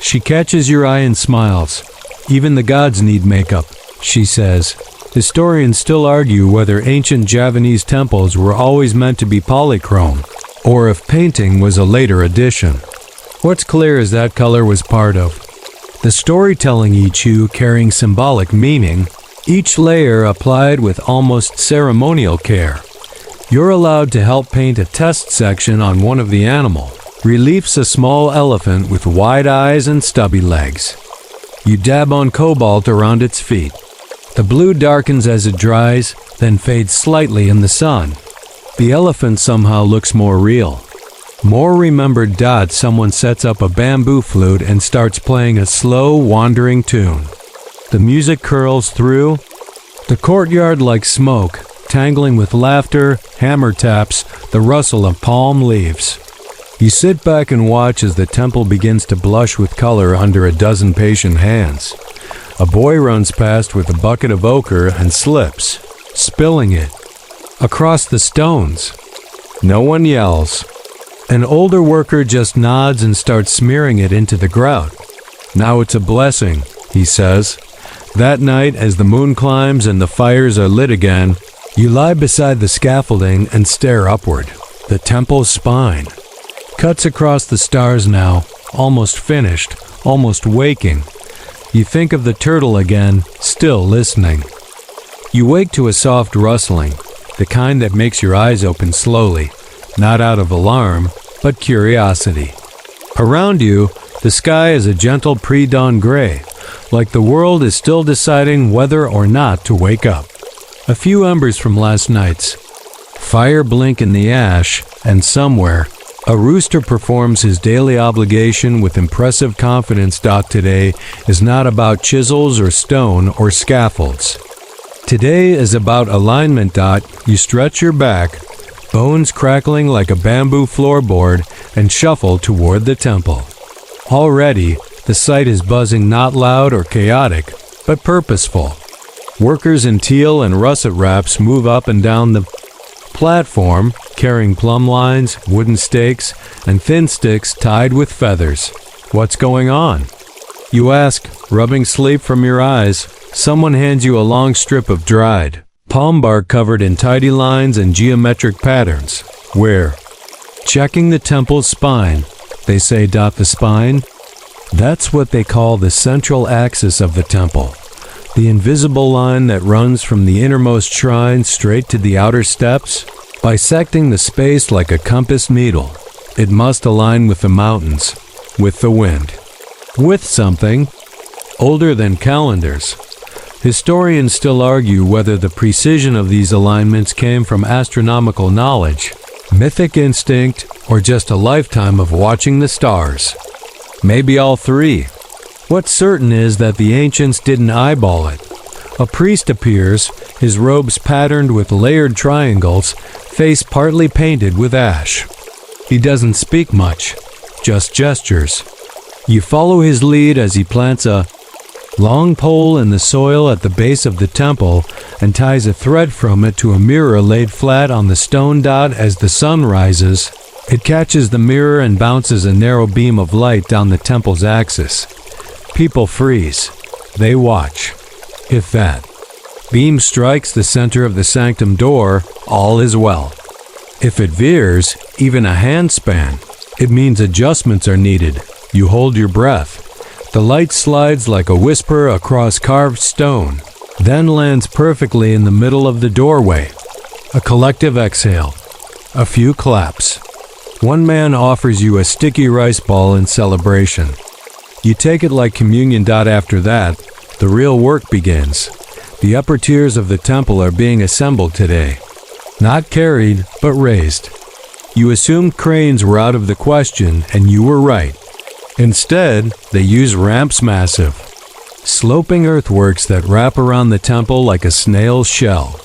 A: She catches your eye and smiles. Even the gods need makeup, she says. Historians still argue whether ancient Javanese temples were always meant to be polychrome, or if painting was a later addition. What's clear is that color was part of the storytelling, each hue carrying symbolic meaning, each layer applied with almost ceremonial care. You're allowed to help paint a test section on one of the animal. Reliefs a small elephant with wide eyes and stubby legs. You dab on cobalt around its feet. The blue darkens as it dries, then fades slightly in the sun. The elephant somehow looks more real. More remembered. Someone sets up a bamboo flute and starts playing a slow, wandering tune. The music curls through the courtyard like smoke, tangling with laughter, hammer taps, the rustle of palm leaves. You sit back and watch as the temple begins to blush with color under a dozen patient hands. A boy runs past with a bucket of ochre and slips, spilling it across the stones. No one yells. An older worker just nods and starts smearing it into the grout. Now it's a blessing, he says. That night, as the moon climbs and the fires are lit again, you lie beside the scaffolding and stare upward. The temple's spine cuts across the stars now, almost finished, almost waking. You think of the turtle again, still listening. You wake to a soft rustling, the kind that makes your eyes open slowly, not out of alarm, but curiosity. Around you, the sky is a gentle pre-dawn gray, like the world is still deciding whether or not to wake up. A few embers from last night's fire blink in the ash, and somewhere, A rooster performs his daily obligation with impressive confidence. Today is not about chisels or stone or scaffolds. Today is about alignment. You stretch your back, bones crackling like a bamboo floorboard, and shuffle toward the temple. Already, the site is buzzing, not loud or chaotic, but purposeful. Workers in teal and russet wraps move up and down the platform, carrying plumb lines, wooden stakes, and thin sticks tied with feathers. What's going on? You ask, rubbing sleep from your eyes. Someone hands you a long strip of dried palm bark covered in tidy lines and geometric patterns. Where? Checking the temple's spine. They say. The spine? That's what they call the central axis of the temple. The invisible line that runs from the innermost shrine straight to the outer steps, bisecting the space like a compass needle. It must align with the mountains, with the wind, with something older than calendars. Historians still argue whether the precision of these alignments came from astronomical knowledge, mythic instinct, or just a lifetime of watching the stars. Maybe all three. What's certain is that the ancients didn't eyeball it. A priest appears, his robes patterned with layered triangles, face partly painted with ash. He doesn't speak much, just gestures. You follow his lead as he plants a long pole in the soil at the base of the temple and ties a thread from it to a mirror laid flat on the stone. As the sun rises, it catches the mirror and bounces a narrow beam of light down the temple's axis. People freeze. They watch. If that beam strikes the center of the sanctum door, all is well. If it veers, even a handspan, it means adjustments are needed. You hold your breath. The light slides like a whisper across carved stone, then lands perfectly in the middle of the doorway. A collective exhale. A few claps. One man offers you a sticky rice ball in celebration. You take it like communion. After that, the real work begins. The upper tiers of the temple are being assembled today. Not carried, but raised. You assumed cranes were out of the question, and you were right. Instead, they use ramps, massive, sloping earthworks that wrap around the temple like a snail's shell.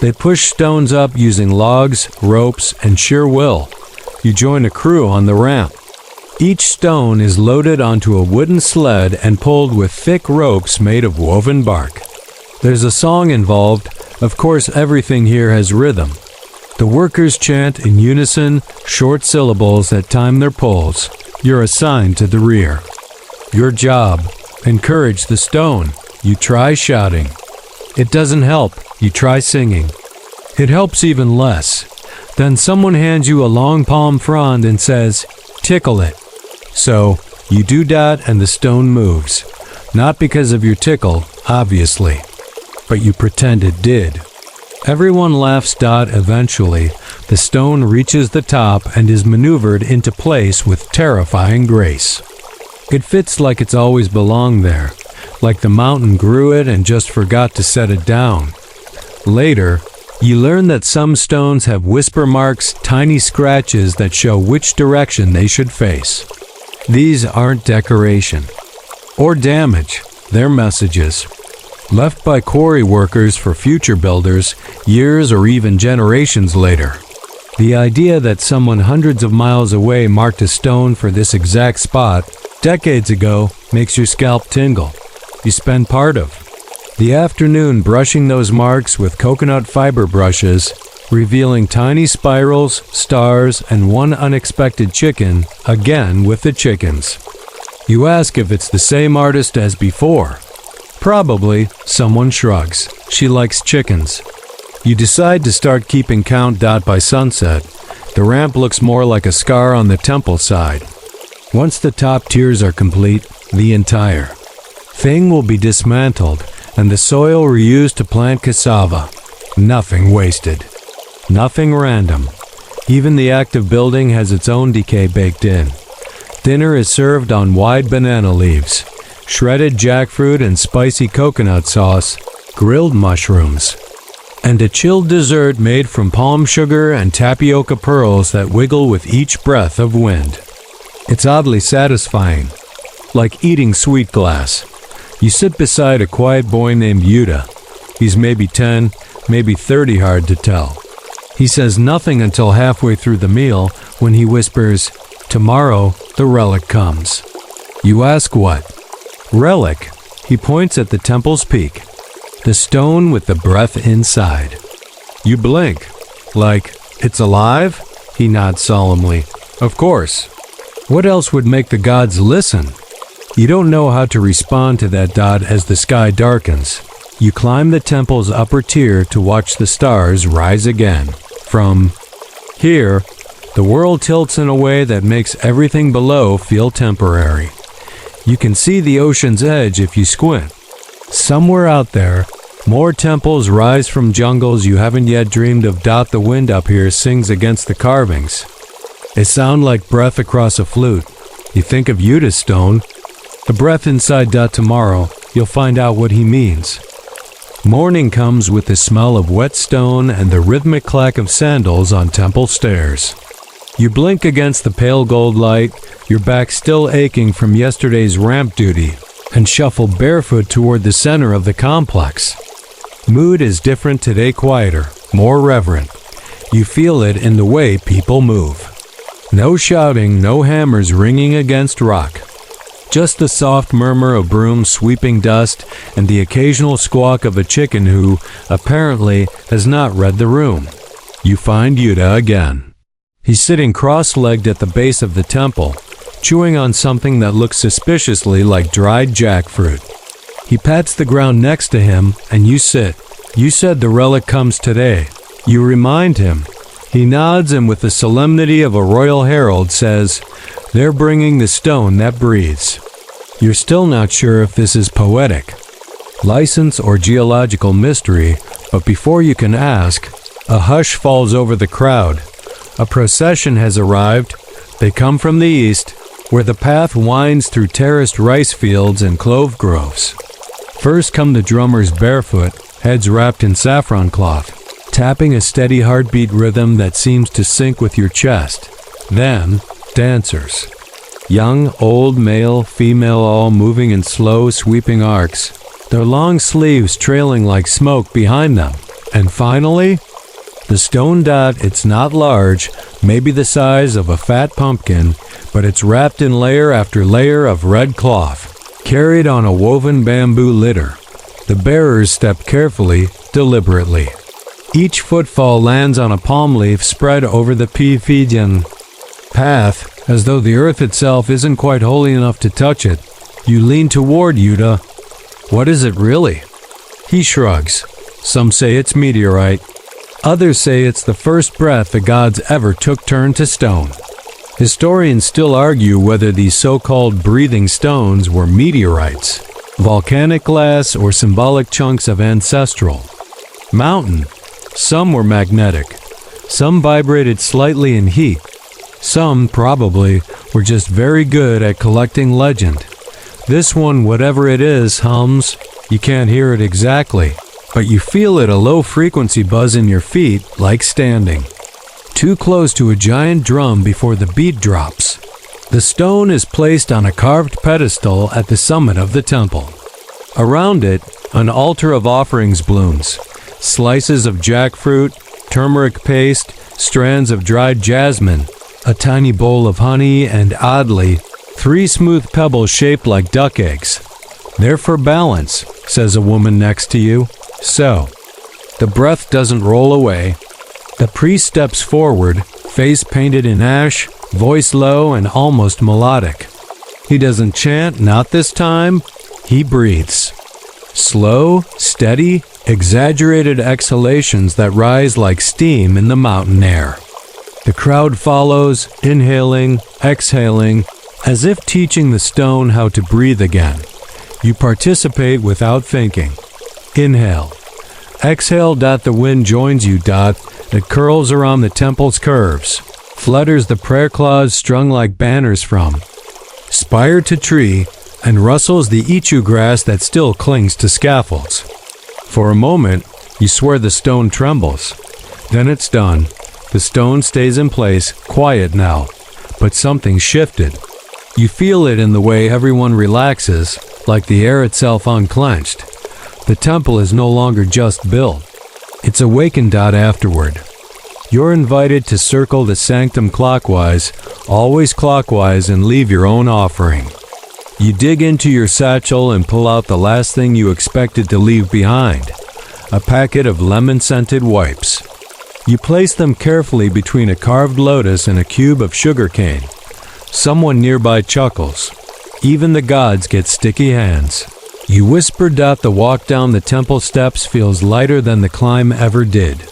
A: They push stones up using logs, ropes, and sheer will. You join a crew on the ramp. Each stone is loaded onto a wooden sled and pulled with thick ropes made of woven bark. There's a song involved. Of course, everything here has rhythm. The workers chant in unison, short syllables that time their pulls. You're assigned to the rear. Your job, encourage the stone. You try shouting. It doesn't help. You try singing. It helps even less. Then someone hands you a long palm frond and says, tickle it. So, you do that and the stone moves. Not because of your tickle, obviously, but you pretend it did. Everyone laughs. Eventually, the stone reaches the top and is maneuvered into place with terrifying grace. It fits like it's always belonged there, like the mountain grew it and just forgot to set it down. Later, you learn that some stones have whisper marks, tiny scratches that show which direction they should face. These aren't decoration or damage, they're messages, left by quarry workers for future builders years or even generations later. The idea that someone hundreds of miles away marked a stone for this exact spot decades ago makes your scalp tingle. You spend part of the afternoon brushing those marks with coconut fiber brushes, revealing tiny spirals, stars, and one unexpected chicken, again with the chickens. You ask if it's the same artist as before. Probably. Someone shrugs. She likes chickens. You decide to start keeping count. By sunset, the ramp looks more like a scar on the temple side. Once the top tiers are complete, the entire thing will be dismantled and the soil reused to plant cassava. Nothing wasted. Nothing random. Even the act of building has its own decay baked in. Dinner is served on wide banana leaves, shredded jackfruit and spicy coconut sauce, grilled mushrooms. and a chilled dessert made from palm sugar and tapioca pearls that wiggle with each breath of wind. It's oddly satisfying, like eating sweet glass. You sit beside a quiet boy named Yuta. He's maybe 10, maybe 30, hard to tell. He says nothing until halfway through the meal when he whispers, "Tomorrow, the relic comes." You ask what? Relic. He points at the temple's peak. The stone with the breath inside. You blink. Like, it's alive? He nods solemnly. Of course. What else would make the gods listen? You don't know how to respond to that dot as the sky darkens. You climb the temple's upper tier to watch the stars rise again. From here, the world tilts in a way that makes everything below feel temporary. You can see the ocean's edge if you squint. Somewhere out there, more temples rise from jungles you haven't yet dreamed of. The wind up here sings against the carvings. They sound like breath across a flute. You think of Yuta's stone. The breath inside. Tomorrow, you'll find out what he means. Morning comes with the smell of wet stone and the rhythmic clack of sandals on temple stairs. You blink against the pale gold light, your back still aching from yesterday's ramp duty, and shuffle barefoot toward the center of the complex. Mood is different today, quieter, more reverent. You feel it in the way people move. No shouting, no hammers ringing against rock. Just the soft murmur of brooms sweeping dust and the occasional squawk of a chicken who, apparently, has not read the room. You find Yuta again. He's sitting cross-legged at the base of the temple, chewing on something that looks suspiciously like dried jackfruit. He pats the ground next to him, and you sit. You said the relic comes today. You remind him. He nods and with the solemnity of a royal herald says, "They're bringing the stone that breathes." You're still not sure if this is poetic, license, or geological mystery, but before you can ask, a hush falls over the crowd. A procession has arrived. They come from the east, where the path winds through terraced rice fields and clove groves. First come the drummers barefoot, heads wrapped in saffron cloth, tapping a steady heartbeat rhythm that seems to sync with your chest. Then, dancers. Young, old, male, female, all moving in slow, sweeping arcs, their long sleeves trailing like smoke behind them. And finally, the stone dot. It's not large, maybe the size of a fat pumpkin, but it's wrapped in layer after layer of red cloth, carried on a woven bamboo litter. The bearers step carefully, deliberately. Each footfall lands on a palm leaf spread over the Pfidian path, as though the earth itself isn't quite holy enough to touch it. You lean toward Yuta. What is it really? He shrugs. Some say it's meteorite. Others say it's the first breath the gods ever took turn to stone. Historians still argue whether these so-called breathing stones were meteorites, volcanic glass, or symbolic chunks of ancestral mountain. Some were magnetic. Some vibrated slightly in heat. Some, probably, were just very good at collecting legend. This one, whatever it is, hums. You can't hear it exactly, but you feel it, a low-frequency buzz in your feet, like standing too close to a giant drum before the beat drops. The stone is placed on a carved pedestal at the summit of the temple. Around it, an altar of offerings blooms. Slices of jackfruit, turmeric paste, strands of dried jasmine, a tiny bowl of honey, and oddly, 3 smooth pebbles shaped like duck eggs. "They're for balance," says a woman next to you. So, the breath doesn't roll away. The priest steps forward, face painted in ash, voice low and almost melodic. He doesn't chant, not this time. He breathes. Slow, steady, exaggerated exhalations that rise like steam in the mountain air. The crowd follows, inhaling, exhaling, as if teaching the stone how to breathe again. You participate without thinking. Inhale. Exhale. The wind joins you. That curls around the temple's curves, flutters the prayer claws strung like banners from spire to tree, and rustles the ichu grass that still clings to scaffolds. For a moment, You swear the stone trembles. Then it's done. The stone stays in place, quiet now. But something shifted. You feel it in the way everyone relaxes, like the air itself unclenched. The temple is no longer just built. It's awakened out afterward. You're invited to circle the sanctum clockwise, always clockwise, and leave your own offering. You dig into your satchel and pull out the last thing you expected to leave behind, a packet of lemon-scented wipes. You place them carefully between a carved lotus and a cube of sugarcane. Someone nearby chuckles. Even the gods get sticky hands. You whisper. The walk down the temple steps feels lighter than the climb ever did.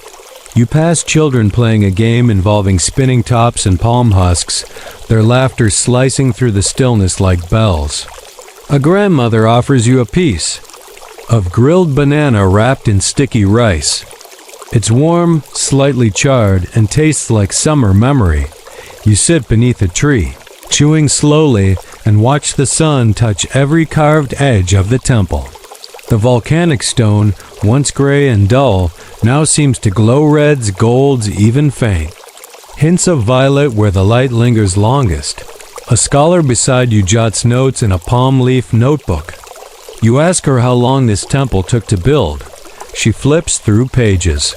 A: You pass children playing a game involving spinning tops and palm husks, their laughter slicing through the stillness like bells. A grandmother offers you a piece of grilled banana wrapped in sticky rice. It's warm, slightly charred, and tastes like summer memory. You sit beneath a tree, chewing slowly, and watch the sun touch every carved edge of the temple. The volcanic stone, once gray and dull, now seems to glow reds, golds, even faint. Hints of violet where the light lingers longest. A scholar beside you jots notes in a palm leaf notebook. You ask her how long this temple took to build. She flips through pages.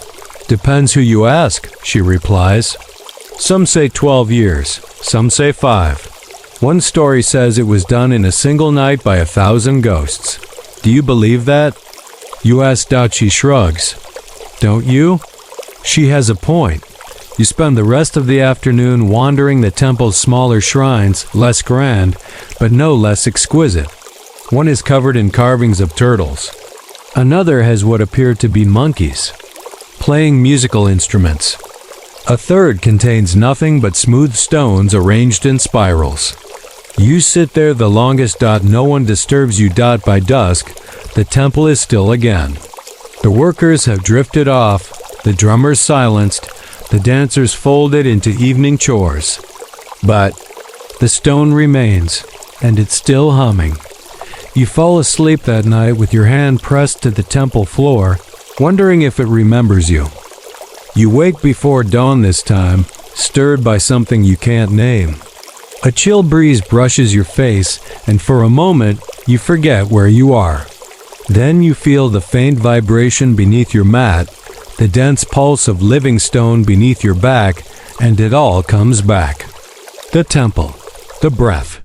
A: Depends who you ask, she replies. Some say 12 years, some say 5. One story says it was done in a single night by 1,000 ghosts. Do you believe that? You ask. She shrugs. Don't you? She has a point. You spend the rest of the afternoon wandering the temple's smaller shrines, less grand, but no less exquisite. One is covered in carvings of turtles. Another has what appear to be monkeys, playing musical instruments. A third contains nothing but smooth stones arranged in spirals. You sit there the longest. No one disturbs you. By dusk, the temple is still again. The workers have drifted off, the drummers silenced, the dancers folded into evening chores. But the stone remains, and it's still humming. You fall asleep that night with your hand pressed to the temple floor, wondering if it remembers you. You wake before dawn this time, stirred by something you can't name. A chill breeze brushes your face, and for a moment, you forget where you are. Then you feel the faint vibration beneath your mat, the dense pulse of living stone beneath your back, and it all comes back. The temple, the breath,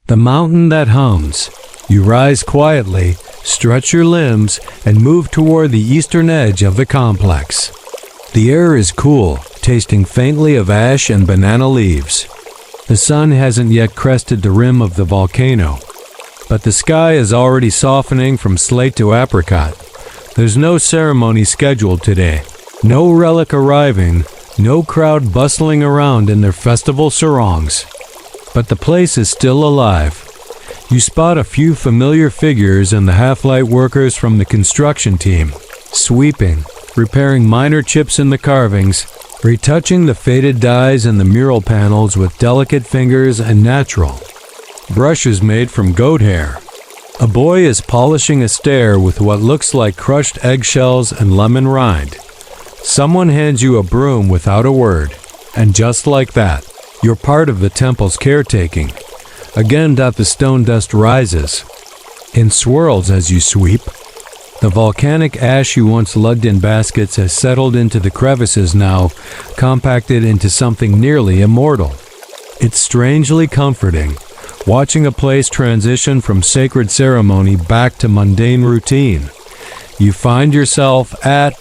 A: the mountain that hums. You rise quietly, stretch your limbs, and move toward the eastern edge of the complex. The air is cool, tasting faintly of ash and banana leaves. The sun hasn't yet crested the rim of the volcano, but the sky is already softening from slate to apricot. There's no ceremony scheduled today, no relic arriving, no crowd bustling around in their festival sarongs. But the place is still alive. You spot a few familiar figures and the half-light workers from the construction team, sweeping, repairing minor chips in the carvings, retouching the faded dyes in the mural panels with delicate fingers and natural brushes made from goat hair. A boy is polishing a stair with what looks like crushed eggshells and lemon rind. Someone hands you a broom without a word, and just like that, you're part of the temple's caretaking. Again, the stone dust rises in swirls as you sweep. The volcanic ash you once lugged in baskets has settled into the crevices now, compacted into something nearly immortal. It's strangely comforting, watching a place transition from sacred ceremony back to mundane routine. You find yourself at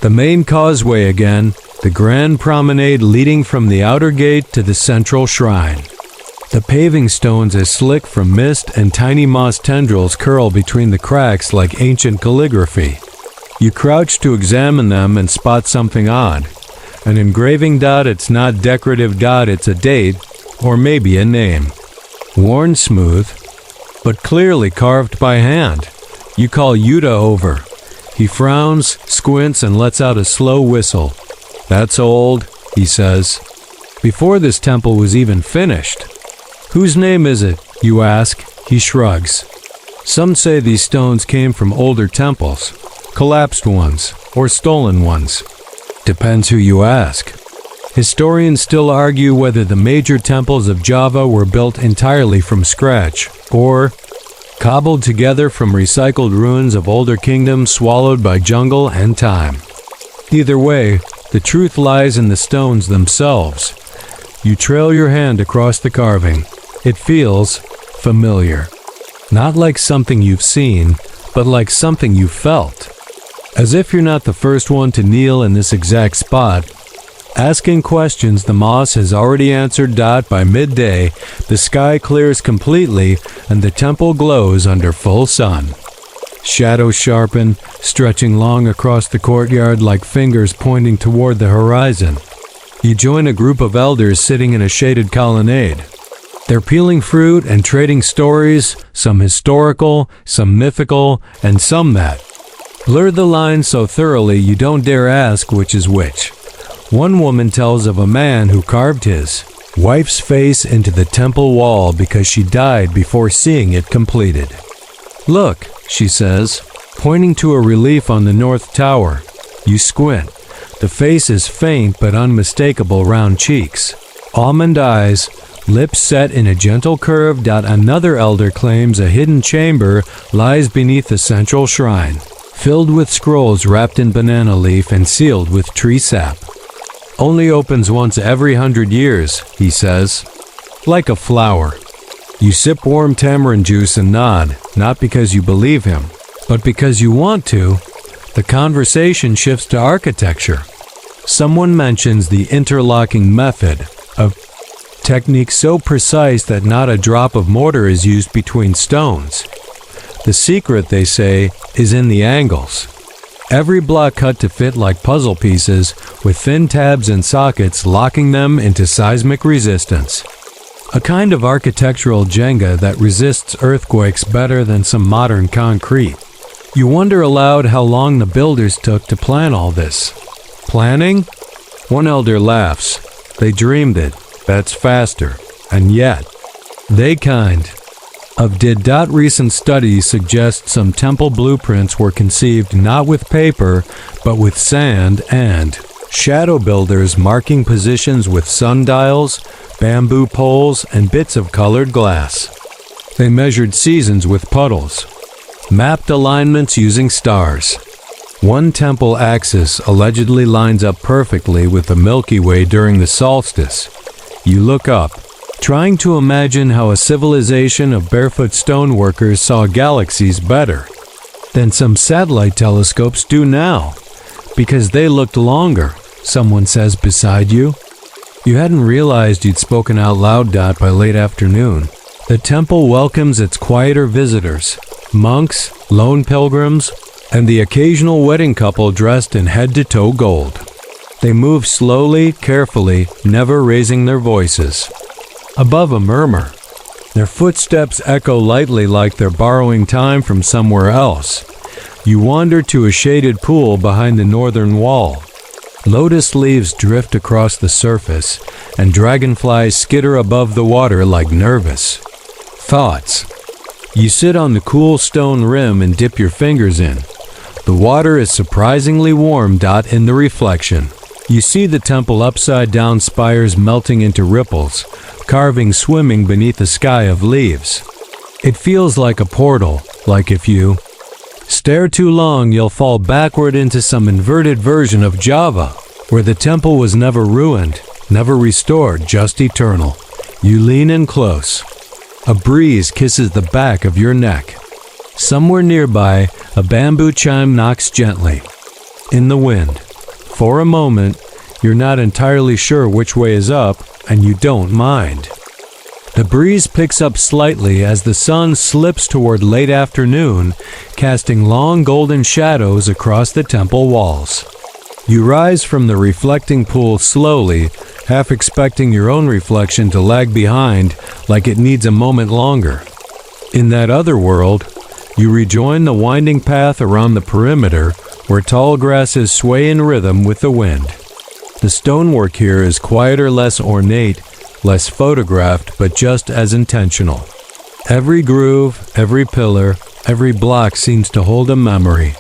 A: the main causeway again, the grand promenade leading from the outer gate to the central shrine. The paving stones are slick from mist, and tiny moss tendrils curl between the cracks like ancient calligraphy. You crouch to examine them and spot something odd. An engraving. It's not decorative. It's a date, or maybe a name. Worn smooth, but clearly carved by hand. You call Yuta over. He frowns, squints, and lets out a slow whistle. That's old, he says. Before this temple was even finished. Whose name is it, you ask? He shrugs. Some say these stones came from older temples, collapsed ones, or stolen ones. Depends who you ask. Historians still argue whether the major temples of Java were built entirely from scratch, or cobbled together from recycled ruins of older kingdoms swallowed by jungle and time. Either way, the truth lies in the stones themselves. You trail your hand across the carving. It feels familiar. Not like something you've seen, but like something you felt. As if you're not the first one to kneel in this exact spot, asking questions the moss has already answered. By midday, the sky clears completely and the temple glows under full sun. Shadows sharpen, stretching long across the courtyard like fingers pointing toward the horizon. You join a group of elders sitting in a shaded colonnade. They're peeling fruit and trading stories, some historical, some mythical, and some that blur the lines so thoroughly you don't dare ask which is which. One woman tells of a man who carved his wife's face into the temple wall because she died before seeing it completed. "Look," she says, pointing to a relief on the north tower. You squint. The face is faint but unmistakable round cheeks, almond eyes, lips set in a gentle curve. Another elder claims a hidden chamber lies beneath the central shrine, filled with scrolls wrapped in banana leaf and sealed with tree sap. Only opens once every 100 years, he says. Like a flower. You sip warm tamarind juice and nod, not because you believe him, but because you want to. The conversation shifts to architecture. Someone mentions the interlocking method, a technique so precise that not a drop of mortar is used between stones. The secret, they say, is in the angles. Every block cut to fit like puzzle pieces, with thin tabs and sockets locking them into seismic resistance. A kind of architectural Jenga that resists earthquakes better than some modern concrete. You wonder aloud how long the builders took to plan all this. Planning? One elder laughs. They dreamed it. That's faster. And yet, they kind of did. Recent studies suggest some temple blueprints were conceived not with paper, but with sand and shadow builders marking positions with sundials, bamboo poles, and bits of colored glass. They measured seasons with puddles, mapped alignments using stars. One temple axis allegedly lines up perfectly with the Milky Way during the solstice. You look up, trying to imagine how a civilization of barefoot stoneworkers saw galaxies better than some satellite telescopes do now, because they looked longer, someone says beside you. You hadn't realized you'd spoken out loud. By late afternoon, the temple welcomes its quieter visitors, monks, lone pilgrims, and the occasional wedding couple dressed in head-to-toe gold. They move slowly, carefully, never raising their voices. Above a murmur, their footsteps echo lightly like they're borrowing time from somewhere else. You wander to a shaded pool behind the northern wall. Lotus leaves drift across the surface, and dragonflies skitter above the water like nervous thoughts. You sit on the cool stone rim and dip your fingers in. The water is surprisingly warm. In the reflection, you see the temple upside-down spires melting into ripples, carving swimming beneath a sky of leaves. It feels like a portal, like if you stare too long you'll fall backward into some inverted version of Java, where the temple was never ruined, never restored, just eternal. You lean in close. A breeze kisses the back of your neck. Somewhere nearby, a bamboo chime knocks gently. In the wind. For a moment, you're not entirely sure which way is up, and you don't mind. The breeze picks up slightly as the sun slips toward late afternoon, casting long golden shadows across the temple walls. You rise from the reflecting pool slowly, half expecting your own reflection to lag behind like it needs a moment longer. In that other world, you rejoin the winding path around the perimeter where tall grasses sway in rhythm with the wind. The stonework here is quieter, less ornate, less photographed, but just as intentional. Every groove, every pillar, every block seems to hold a memory.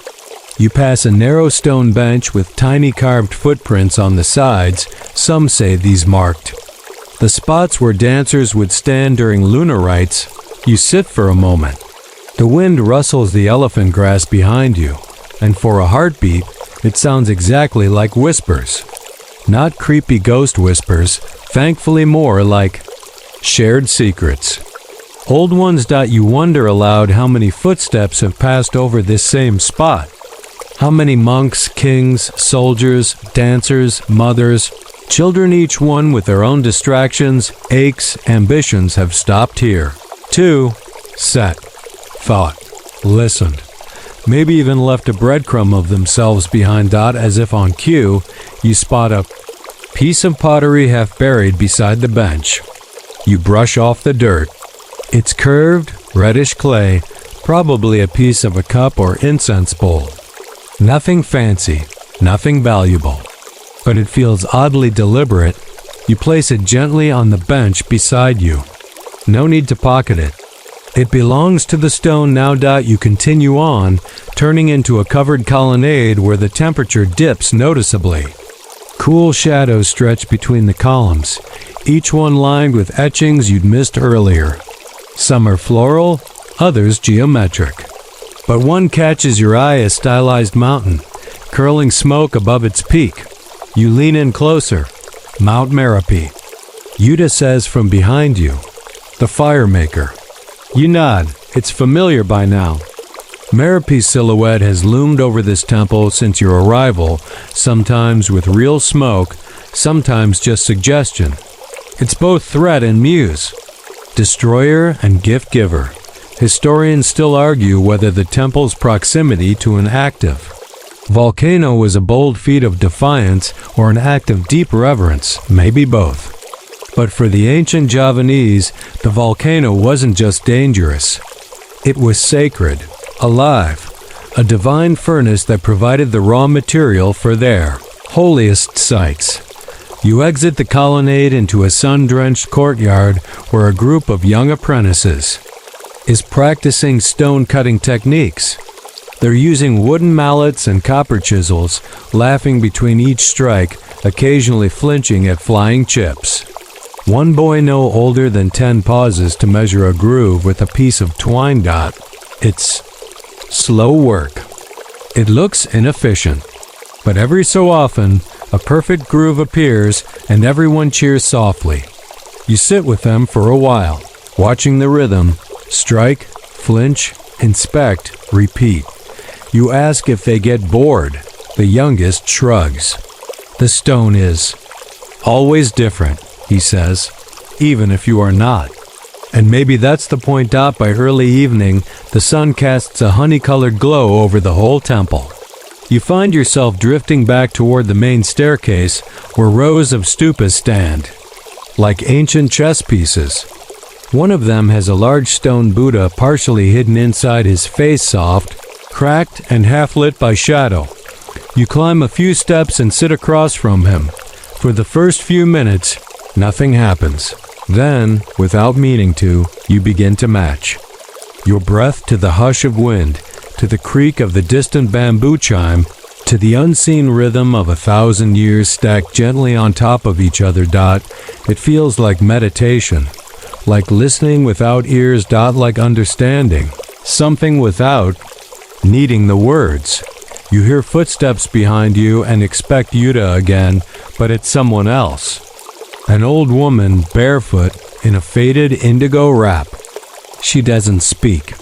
A: You pass a narrow stone bench with tiny carved footprints on the sides, some say these marked the spots where dancers would stand during lunar rites. You sit for a moment. The wind rustles the elephant grass behind you, and for a heartbeat, it sounds exactly like whispers. Not creepy ghost whispers, thankfully more like shared secrets. Old ones. You wonder aloud how many footsteps have passed over this same spot. How many monks, kings, soldiers, dancers, mothers, children, each one with their own distractions, aches, ambitions, have stopped here. Too. Sat. Thought. Listened. Maybe even left a breadcrumb of themselves behind. As if on cue, you spot a piece of pottery half buried beside the bench. You brush off the dirt. It's curved, reddish clay, probably a piece of a cup or incense bowl. Nothing fancy, nothing valuable, but it feels oddly deliberate. You place it gently on the bench beside you. No need to pocket it. It belongs to the stone now. You continue on, turning into a covered colonnade where the temperature dips noticeably. Cool shadows stretch between the columns, each one lined with etchings you'd missed earlier. Some are floral, others geometric. But one catches your eye, a stylized mountain, curling smoke above its peak. You lean in closer. Mount Merapi. Yuta says from behind you. The fire maker. You nod. It's familiar by now. Merapi's silhouette has loomed over this temple since your arrival, sometimes with real smoke, sometimes just suggestion. It's both threat and muse, destroyer and gift giver. Historians still argue whether the temple's proximity to an active volcano was a bold feat of defiance or an act of deep reverence, maybe both. But for the ancient Javanese, the volcano wasn't just dangerous. It was sacred, alive, a divine furnace that provided the raw material for their holiest sites. You exit the colonnade into a sun-drenched courtyard where a group of young apprentices is practicing stone-cutting techniques. They're using wooden mallets and copper chisels, laughing between each strike, occasionally flinching at flying chips. One boy no older than 10 pauses to measure a groove with a piece of twine. It's slow work. It looks inefficient, but every so often, a perfect groove appears and everyone cheers softly. You sit with them for a while, watching the rhythm, strike, flinch, inspect, repeat. You ask if they get bored. The youngest shrugs. The stone is always different, he says, even if you are not. And maybe that's the point. By early evening, the sun casts a honey-colored glow over the whole temple. You find yourself drifting back toward the main staircase where rows of stupas stand, like ancient chess pieces. One of them has a large stone Buddha partially hidden inside his face, soft, cracked, and half-lit by shadow. You climb a few steps and sit across from him. For the first few minutes, nothing happens. Then, without meaning to, you begin to match. Your breath to the hush of wind, to the creak of the distant bamboo chime, to the unseen rhythm of 1,000 years stacked gently on top of each other. It feels like meditation, like listening without ears. Like understanding something without needing the words. You hear footsteps behind you and expect Yuta again, but it's someone else. An old woman, barefoot, in a faded indigo wrap. She doesn't speak.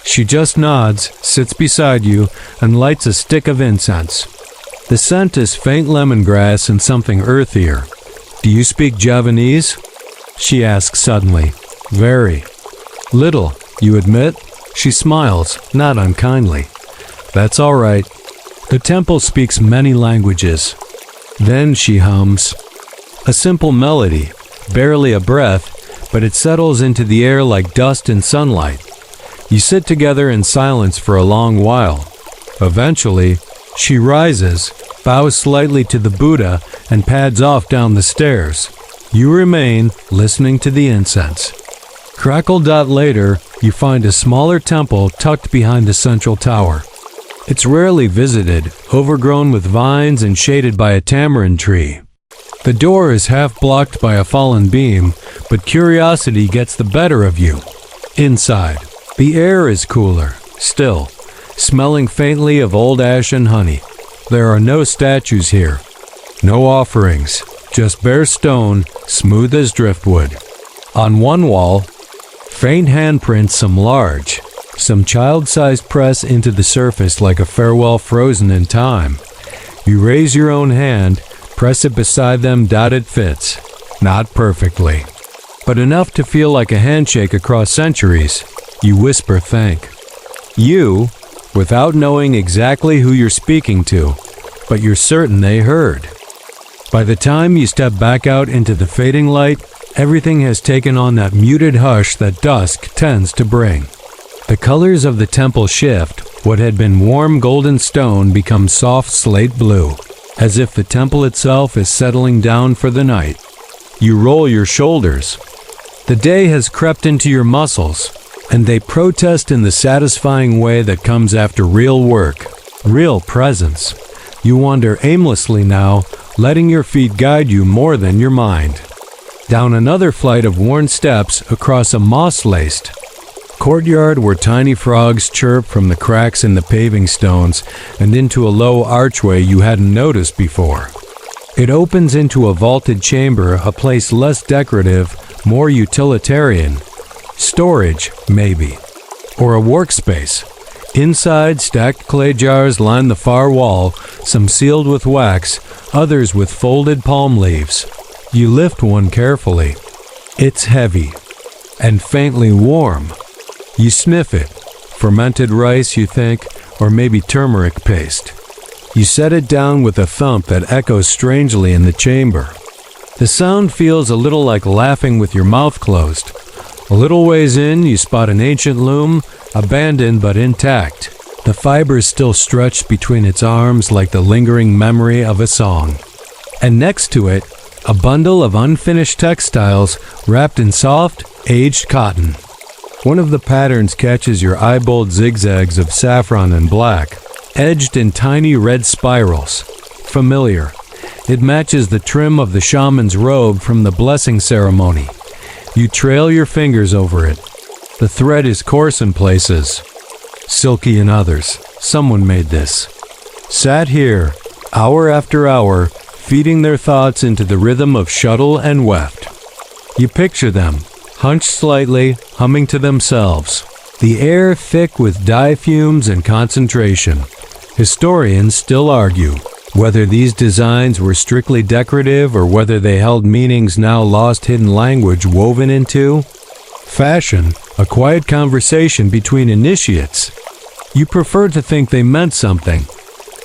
A: She just nods, sits beside you, and lights a stick of incense. The scent is faint lemongrass and something earthier. Do you speak Javanese? She asks suddenly. Very little, you admit. She smiles, not unkindly. That's all right. The temple speaks many languages. Then she hums. A simple melody, barely a breath, but it settles into the air like dust in sunlight. You sit together in silence for a long while. Eventually, she rises, bows slightly to the Buddha, and pads off down the stairs. You remain, listening to the incense. Crackle. Later, you find a smaller temple tucked behind the central tower. It's rarely visited, overgrown with vines and shaded by a tamarind tree. The door is half blocked by a fallen beam, but curiosity gets the better of you. Inside, the air is cooler, still, smelling faintly of old ash and honey. There are no statues here, no offerings, just bare stone, smooth as driftwood. On one wall, faint handprints, some large, some child-sized press into the surface like a farewell frozen in time. You raise your own hand, press it beside them, it fits. Not perfectly, but enough to feel like a handshake across centuries. You whisper thank. You, without knowing exactly who you're speaking to, but you're certain they heard. By the time you step back out into the fading light, everything has taken on that muted hush that dusk tends to bring. The colors of the temple shift. What had been warm golden stone becomes soft slate blue, as if the temple itself is settling down for the night. You roll your shoulders. The day has crept into your muscles, and they protest in the satisfying way that comes after real work, real presence. You wander aimlessly now, letting your feet guide you more than your mind. Down another flight of worn steps across a moss-laced courtyard where tiny frogs chirp from the cracks in the paving stones and into a low archway you hadn't noticed before. It opens into a vaulted chamber, a place less decorative, more utilitarian. Storage, maybe. Or a workspace. Inside, stacked clay jars line the far wall, some sealed with wax, others with folded palm leaves. You lift one carefully. It's heavy and faintly warm. You sniff it. Fermented rice, you think, or maybe turmeric paste. You set it down with a thump that echoes strangely in the chamber. The sound feels a little like laughing with your mouth closed. A little ways in, you spot an ancient loom, abandoned but intact. The fibers still stretched between its arms like the lingering memory of a song. And next to it, a bundle of unfinished textiles wrapped in soft, aged cotton. One of the patterns catches your eyeballed zigzags of saffron and black, edged in tiny red spirals. Familiar. It matches the trim of the shaman's robe from the blessing ceremony. You trail your fingers over it. The thread is coarse in places, silky in others. Someone made this. Sat here, hour after hour, feeding their thoughts into the rhythm of shuttle and weft. You picture them, hunched slightly, humming to themselves. The air thick with dye fumes and concentration. Historians still argue whether these designs were strictly decorative or whether they held meanings now lost, hidden language woven into fashion, a quiet conversation between initiates. You prefer to think they meant something.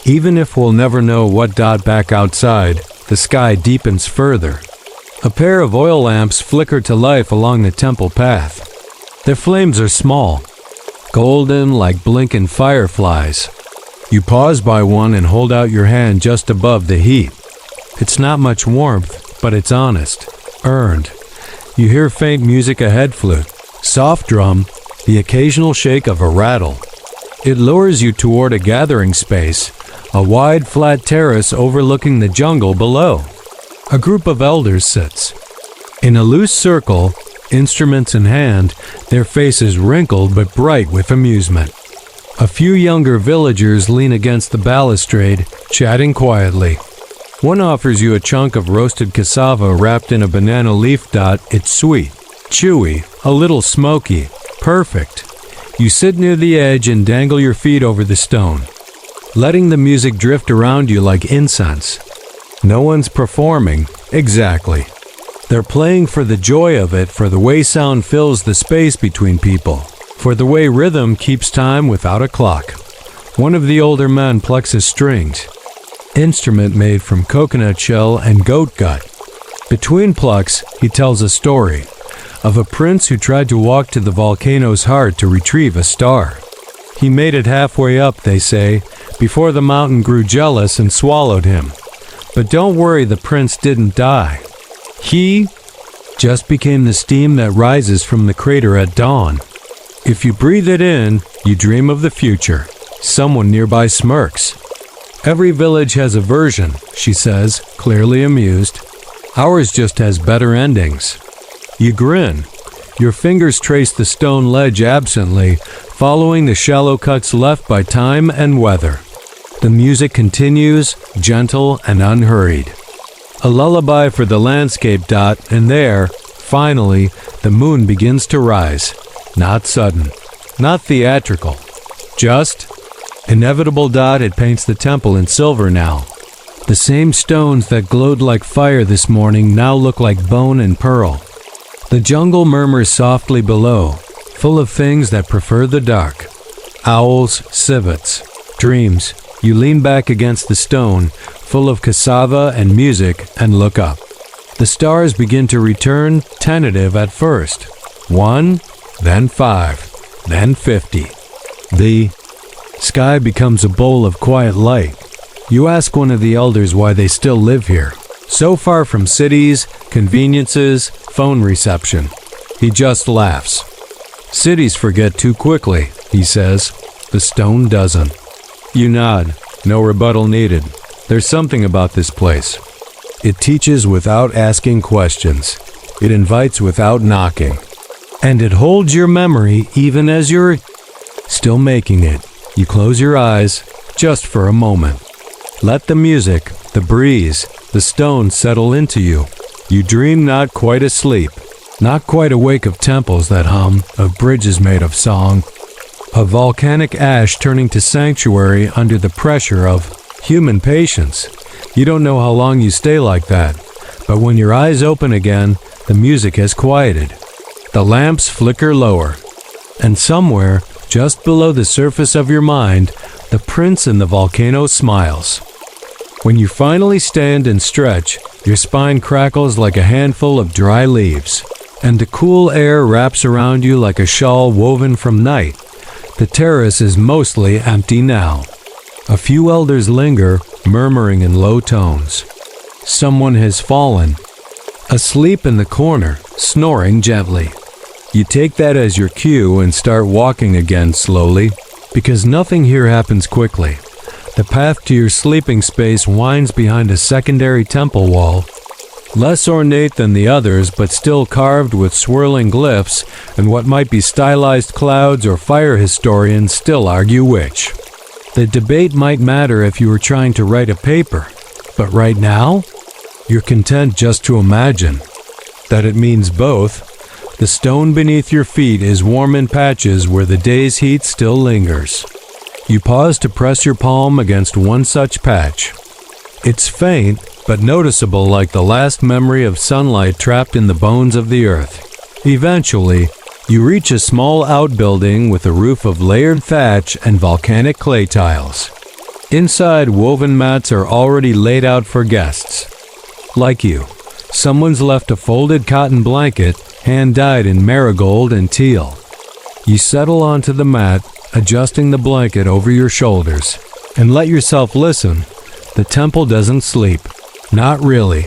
A: Even if we'll never know what. Back outside, the sky deepens further. A pair of oil lamps flicker to life along the temple path. Their flames are small, golden like blinking fireflies. You pause by one and hold out your hand just above the heat. It's not much warmth, but it's honest, earned. You hear faint music, a head flute, soft drum, the occasional shake of a rattle. It lures you toward a gathering space, a wide flat terrace overlooking the jungle below. A group of elders sits. In a loose circle, instruments in hand, their faces wrinkled but bright with amusement. A few younger villagers lean against the balustrade, chatting quietly. One offers you a chunk of roasted cassava wrapped in a banana leaf. It's sweet, chewy, a little smoky, perfect. You sit near the edge and dangle your feet over the stone, letting the music drift around you like incense. No one's performing, exactly. They're playing for the joy of it, for the way sound fills the space between people, for the way rhythm keeps time without a clock. One of the older men plucks his strings, instrument made from coconut shell and goat gut. Between plucks, he tells a story of a prince who tried to walk to the volcano's heart to retrieve a star. He made it halfway up, they say, before the mountain grew jealous and swallowed him. But don't worry, the prince didn't die. He just became the steam that rises from the crater at dawn. If you breathe it in, you dream of the future. Someone nearby smirks. Every village has a version, she says, clearly amused. Ours just has better endings. You grin. Your fingers trace the stone ledge absently, following the shallow cuts left by time and weather. The music continues, gentle and unhurried. A lullaby for the landscape. And there, finally, the moon begins to rise. Not sudden, not theatrical, just inevitable. It paints the temple in silver now. The same stones that glowed like fire this morning now look like bone and pearl. The jungle murmurs softly below, full of things that prefer the dark. Owls, civets, dreams. You lean back against the stone, full of cassava and music, and look up. The stars begin to return, tentative at first. 1, then 5, then 50. The sky becomes a bowl of quiet light. You ask one of the elders why they still live here, so far from cities, conveniences, phone reception. He just laughs. Cities forget too quickly, he says. The stone doesn't. You nod. No rebuttal needed. There's something about this place. It teaches without asking questions. It invites without knocking. And it holds your memory even as you're still making it. You close your eyes, just for a moment. Let the music, the breeze, the stone settle into you. You dream not quite asleep, not quite awake, of temples that hum, of bridges made of song, of volcanic ash turning to sanctuary under the pressure of human patience. You don't know how long you stay like that, but when your eyes open again, the music has quieted. The lamps flicker lower, and somewhere, just below the surface of your mind, the prince in the volcano smiles. When you finally stand and stretch, your spine crackles like a handful of dry leaves, and the cool air wraps around you like a shawl woven from night. The terrace is mostly empty now. A few elders linger, murmuring in low tones. Someone has fallen, asleep in the corner, snoring gently. You take that as your cue and start walking again slowly, because nothing here happens quickly. The path to your sleeping space winds behind a secondary temple wall, less ornate than the others but still carved with swirling glyphs and what might be stylized clouds, or fire historians still argue which. The debate might matter if you were trying to write a paper, but right now, you're content just to imagine that it means both. The stone beneath your feet is warm in patches where the day's heat still lingers. You pause to press your palm against one such patch. It's faint, but noticeable, like the last memory of sunlight trapped in the bones of the earth. Eventually, you reach a small outbuilding with a roof of layered thatch and volcanic clay tiles. Inside, woven mats are already laid out for guests. Like you, someone's left a folded cotton blanket, hand-dyed in marigold and teal. You settle onto the mat, adjusting the blanket over your shoulders, and let yourself listen. The temple doesn't sleep. Not really.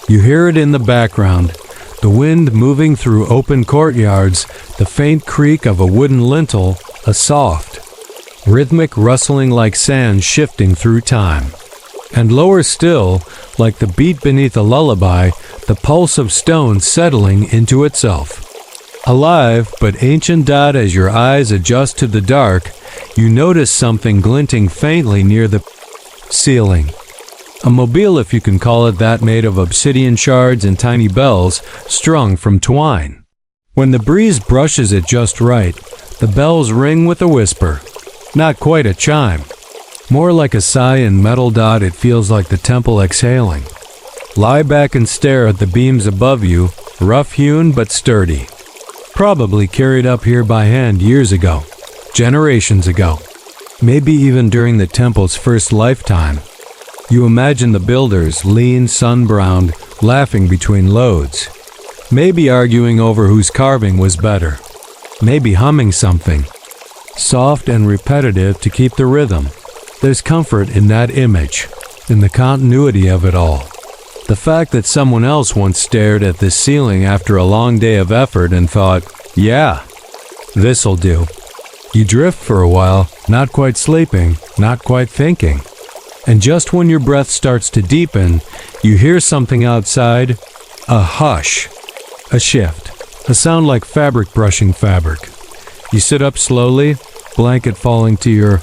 A: You hear it in the background, the wind moving through open courtyards, the faint creak of a wooden lintel, a soft, rhythmic rustling like sand shifting through time. And lower still, like the beat beneath a lullaby, the pulse of stone settling into itself. Alive but ancient. As your eyes adjust to the dark, you notice something glinting faintly near the ceiling. A mobile, if you can call it that, made of obsidian shards and tiny bells strung from twine. When the breeze brushes it just right, the bells ring with a whisper. Not quite a chime. More like a sigh in metal. It feels like the temple exhaling. Lie back and stare at the beams above you, rough-hewn but sturdy. Probably carried up here by hand years ago, generations ago, maybe even during the temple's first lifetime. You imagine the builders, lean, sun-browned, laughing between loads, maybe arguing over whose carving was better, maybe humming something, soft and repetitive to keep the rhythm. There's comfort in that image, in the continuity of it all. The fact that someone else once stared at this ceiling after a long day of effort and thought, yeah, this'll do. You drift for a while, not quite sleeping, not quite thinking. And just when your breath starts to deepen, you hear something outside, a hush, a shift, a sound like fabric brushing fabric. You sit up slowly, blanket falling to your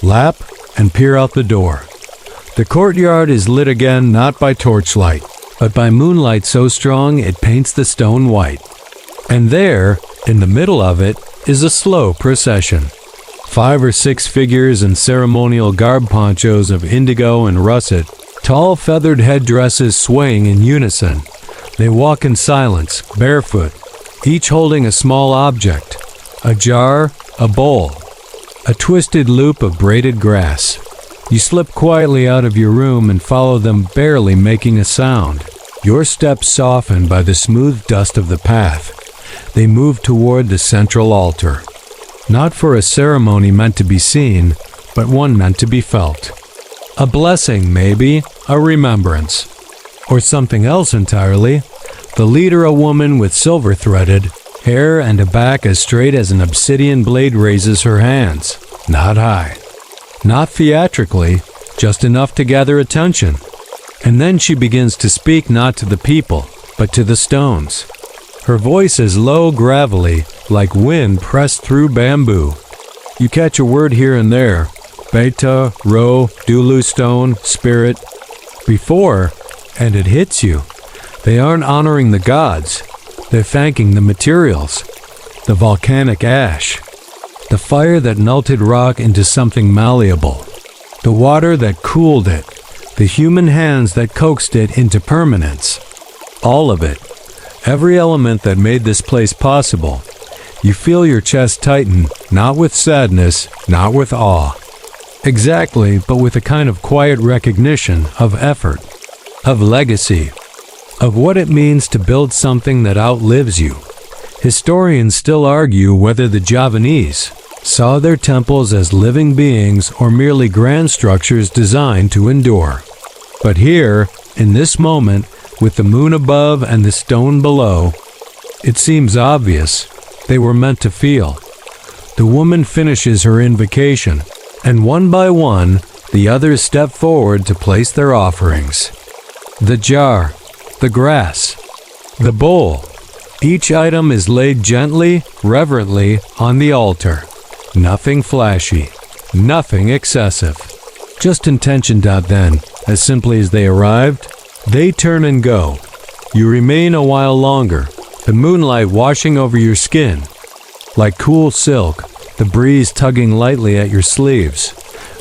A: lap, and peer out the door. The courtyard is lit again not by torchlight, but by moonlight so strong it paints the stone white. And there, in the middle of it, is a slow procession. 5 or 6 figures in ceremonial garb ponchos of indigo and russet, tall feathered headdresses swaying in unison. They walk in silence, barefoot, each holding a small object, a jar, a bowl, a twisted loop of braided grass. You slip quietly out of your room and follow them, barely making a sound. Your steps soften by the smooth dust of the path. They move toward the central altar. Not for a ceremony meant to be seen, but one meant to be felt. A blessing, maybe, a remembrance. Or something else entirely. The leader, a woman with silver-threaded hair and a back as straight as an obsidian blade, raises her hands. Not high. Not theatrically, just enough to gather attention. And then she begins to speak not to the people, but to the stones. Her voice is low, gravelly, like wind pressed through bamboo. You catch a word here and there. Beta, Ro, Dulu stone, spirit. Before, and it hits you. They aren't honoring the gods. They're thanking the materials. The volcanic ash. The fire that melted rock into something malleable. The water that cooled it. The human hands that coaxed it into permanence. All of it. Every element that made this place possible. You feel your chest tighten, not with sadness, not with awe. Exactly, but with a kind of quiet recognition of effort, of legacy, of what it means to build something that outlives you. Historians still argue whether the Javanese saw their temples as living beings or merely grand structures designed to endure. But here, in this moment, with the moon above and the stone below, it seems obvious they were meant to feel. The woman finishes her invocation, and one by one, the others step forward to place their offerings. The jar, the grass, the bowl. Each item is laid gently, reverently on the altar. Nothing flashy, nothing excessive. Just intentioned out then, as simply as they arrived. They turn and go. You remain a while longer, the moonlight washing over your skin. Like cool silk, the breeze tugging lightly at your sleeves.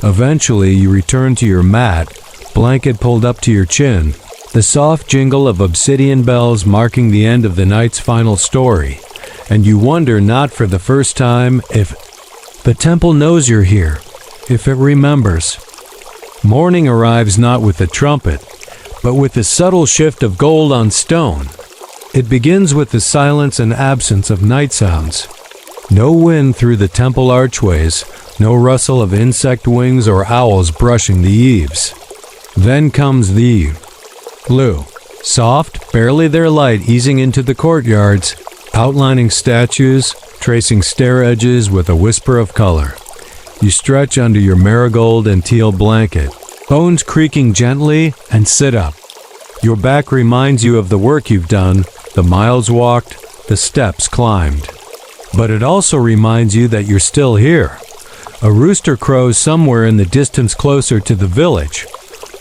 A: Eventually, you return to your mat, blanket pulled up to your chin, the soft jingle of obsidian bells marking the end of the night's final story. And you wonder, not for the first time, if the temple knows you're here, if it remembers. Morning arrives not with the trumpet, but with the subtle shift of gold on stone. It begins with the silence and absence of night sounds. No wind through the temple archways, no rustle of insect wings or owls brushing the eaves. Then comes the blue, soft, barely their light easing into the courtyards, outlining statues, tracing stair edges with a whisper of color. You stretch under your marigold and teal blanket, bones creaking gently, and sit up. Your back reminds you of the work you've done, the miles walked, the steps climbed. But it also reminds you that you're still here. A rooster crows somewhere in the distance closer to the village.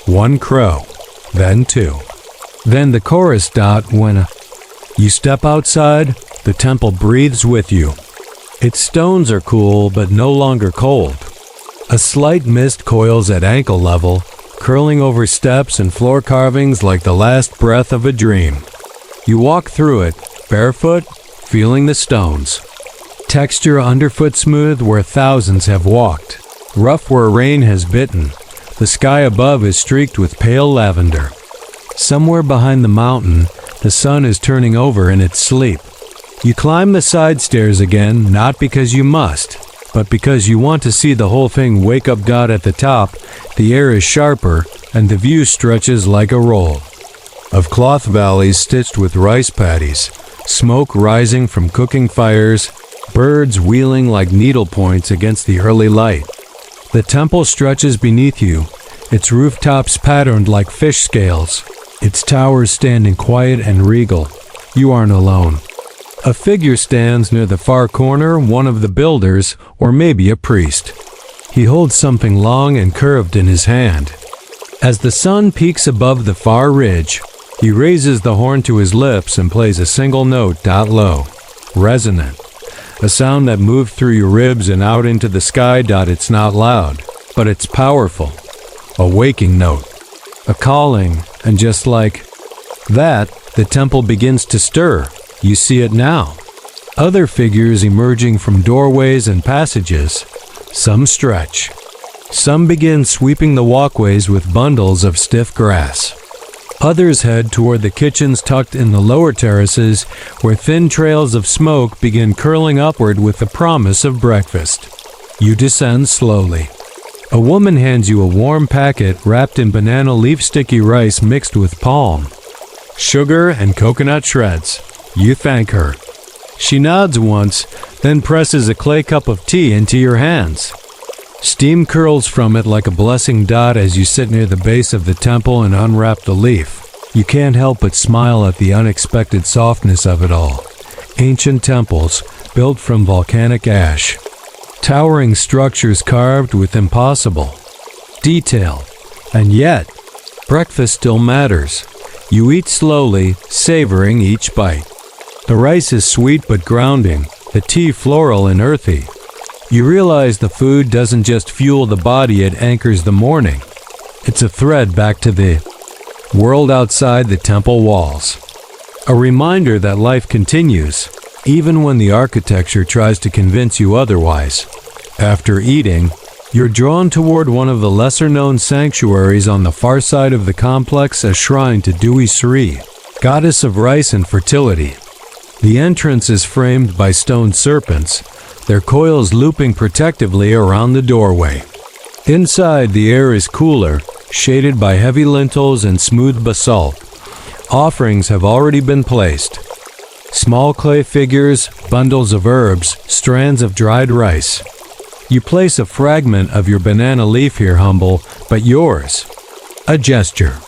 A: One crow, then two. Then the chorus dot when you step outside, the temple breathes with you. Its stones are cool but no longer cold. A slight mist coils at ankle level, curling over steps and floor carvings like the last breath of a dream. You walk through it, barefoot, feeling the stones. Texture underfoot smooth where thousands have walked. Rough where rain has bitten. The sky above is streaked with pale lavender. Somewhere behind the mountain, the sun is turning over in its sleep. You climb the side stairs again, not because you must, but because you want to see the whole thing wake up. At the top, the air is sharper, and the view stretches like a roll of cloth valleys stitched with rice paddies, smoke rising from cooking fires, birds wheeling like needlepoints against the early light. The temple stretches beneath you, its rooftops patterned like fish scales, its towers standing quiet and regal. You aren't alone. A figure stands near the far corner, one of the builders, or maybe a priest. He holds something long and curved in his hand. As the sun peaks above the far ridge, he raises the horn to his lips and plays a single note low, resonant. A sound that moves through your ribs and out into the sky. It's not loud, but it's powerful. A waking note. A calling, and just like that, the temple begins to stir. You see it now. Other figures emerging from doorways and passages. Some stretch. Some begin sweeping the walkways with bundles of stiff grass. Others head toward the kitchens tucked in the lower terraces, where thin trails of smoke begin curling upward with the promise of breakfast. You descend slowly. A woman hands you a warm packet wrapped in banana leaf sticky rice mixed with palm, sugar, and coconut shreds. You thank her. She nods once, then presses a clay cup of tea into your hands. Steam curls from it like a blessing. As you sit near the base of the temple and unwrap the leaf, you can't help but smile at the unexpected softness of it all. Ancient temples, built from volcanic ash. Towering structures carved with impossible detail. And yet, breakfast still matters. You eat slowly, savoring each bite. The rice is sweet but grounding, the tea floral and earthy. You realize the food doesn't just fuel the body, it anchors the morning. It's a thread back to the world outside the temple walls. A reminder that life continues, even when the architecture tries to convince you otherwise. After eating, you're drawn toward one of the lesser-known sanctuaries on the far side of the complex, a shrine to Dewi Sri, goddess of rice and fertility. The entrance is framed by stone serpents, their coils looping protectively around the doorway. Inside, the air is cooler, shaded by heavy lintels and smooth basalt. Offerings have already been placed. Small clay figures, bundles of herbs, strands of dried rice. You place a fragment of your banana leaf here, humble, but yours. A gesture.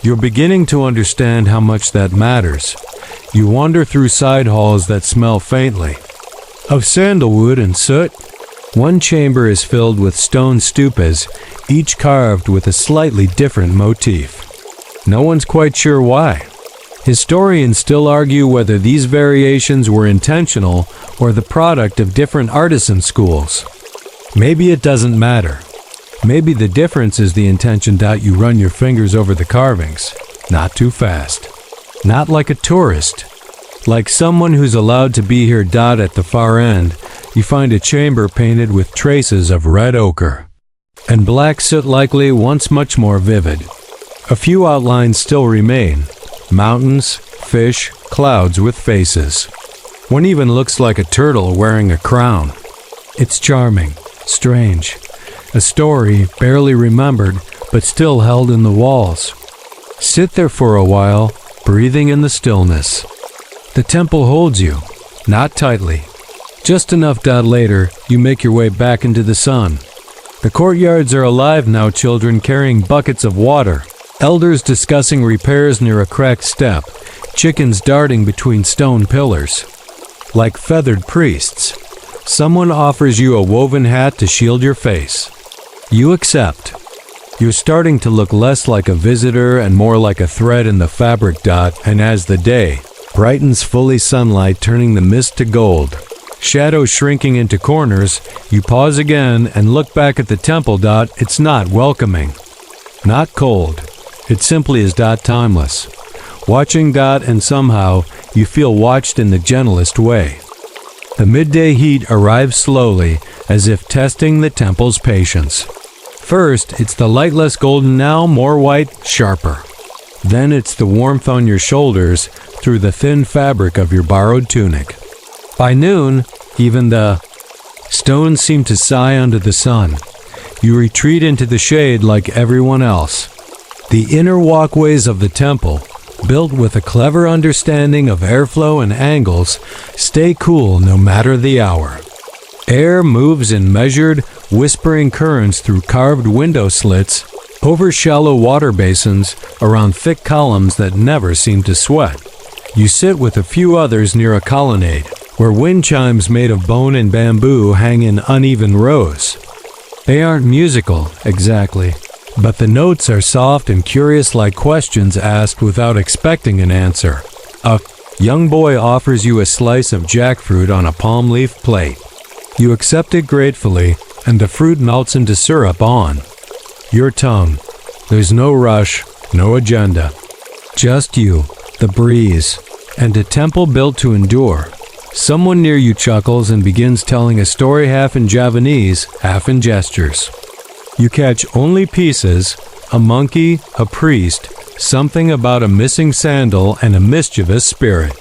A: You're beginning to understand how much that matters. You wander through side halls that smell faintly of sandalwood and soot. One chamber is filled with stone stupas, each carved with a slightly different motif. No one's quite sure why. Historians still argue whether these variations were intentional or the product of different artisan schools. Maybe it doesn't matter. Maybe the difference is the intention. You run your fingers over the carvings. Not too fast. Not like a tourist. Like someone who's allowed to be here. At the far end, you find a chamber painted with traces of red ochre and black soot, likely once much more vivid. A few outlines still remain. Mountains, fish, clouds with faces. One even looks like a turtle wearing a crown. It's charming, strange. A story barely remembered, but still held in the walls. Sit there for a while, breathing in the stillness. The temple holds you, not tightly. Just enough. Later, you make your way back into the sun. The courtyards are alive now, children carrying buckets of water, elders discussing repairs near a cracked step, chickens darting between stone pillars. Like feathered priests, someone offers you a woven hat to shield your face. You accept. You're starting to look less like a visitor and more like a thread in the fabric. And as the day brightens, fully sunlight turning the mist to gold, shadows shrinking into corners, you pause again and look back at the temple. It's not welcoming, not cold. It simply is. Timeless. Watching. And somehow you feel watched in the gentlest way. The midday heat arrives slowly, as if testing the temple's patience. First, it's the light, less golden now, more white, sharper. Then it's the warmth on your shoulders through the thin fabric of your borrowed tunic. By noon, even the stones seem to sigh under the sun. You retreat into the shade like everyone else. The inner walkways of the temple, built with a clever understanding of airflow and angles, stay cool no matter the hour. Air moves in measured, whispering currents through carved window slits, over shallow water basins, around thick columns that never seem to sweat. You sit with a few others near a colonnade, where wind chimes made of bone and bamboo hang in uneven rows. They aren't musical, exactly, but the notes are soft and curious, like questions asked without expecting an answer. A young boy offers you a slice of jackfruit on a palm leaf plate. You accept it gratefully, and the fruit melts into syrup on your tongue. There's no rush, no agenda. Just you, the breeze, and a temple built to endure. Someone near you chuckles and begins telling a story half in Javanese, half in gestures. You catch only pieces: a monkey, a priest, something about a missing sandal, and a mischievous spirit.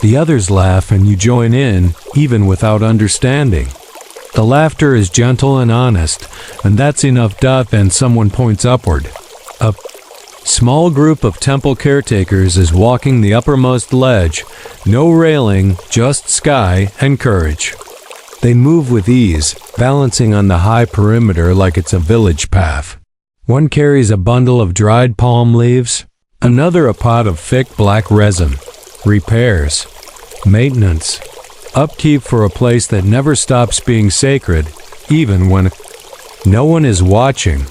A: The others laugh and you join in, even without understanding. The laughter is gentle and honest, and that's enough. Then someone points upward. A small group of temple caretakers is walking the uppermost ledge, no railing, just sky and courage. They move with ease, balancing on the high perimeter like it's a village path. One carries a bundle of dried palm leaves, another a pot of thick black resin. Repairs, maintenance, upkeep for a place that never stops being sacred, even when no one is watching.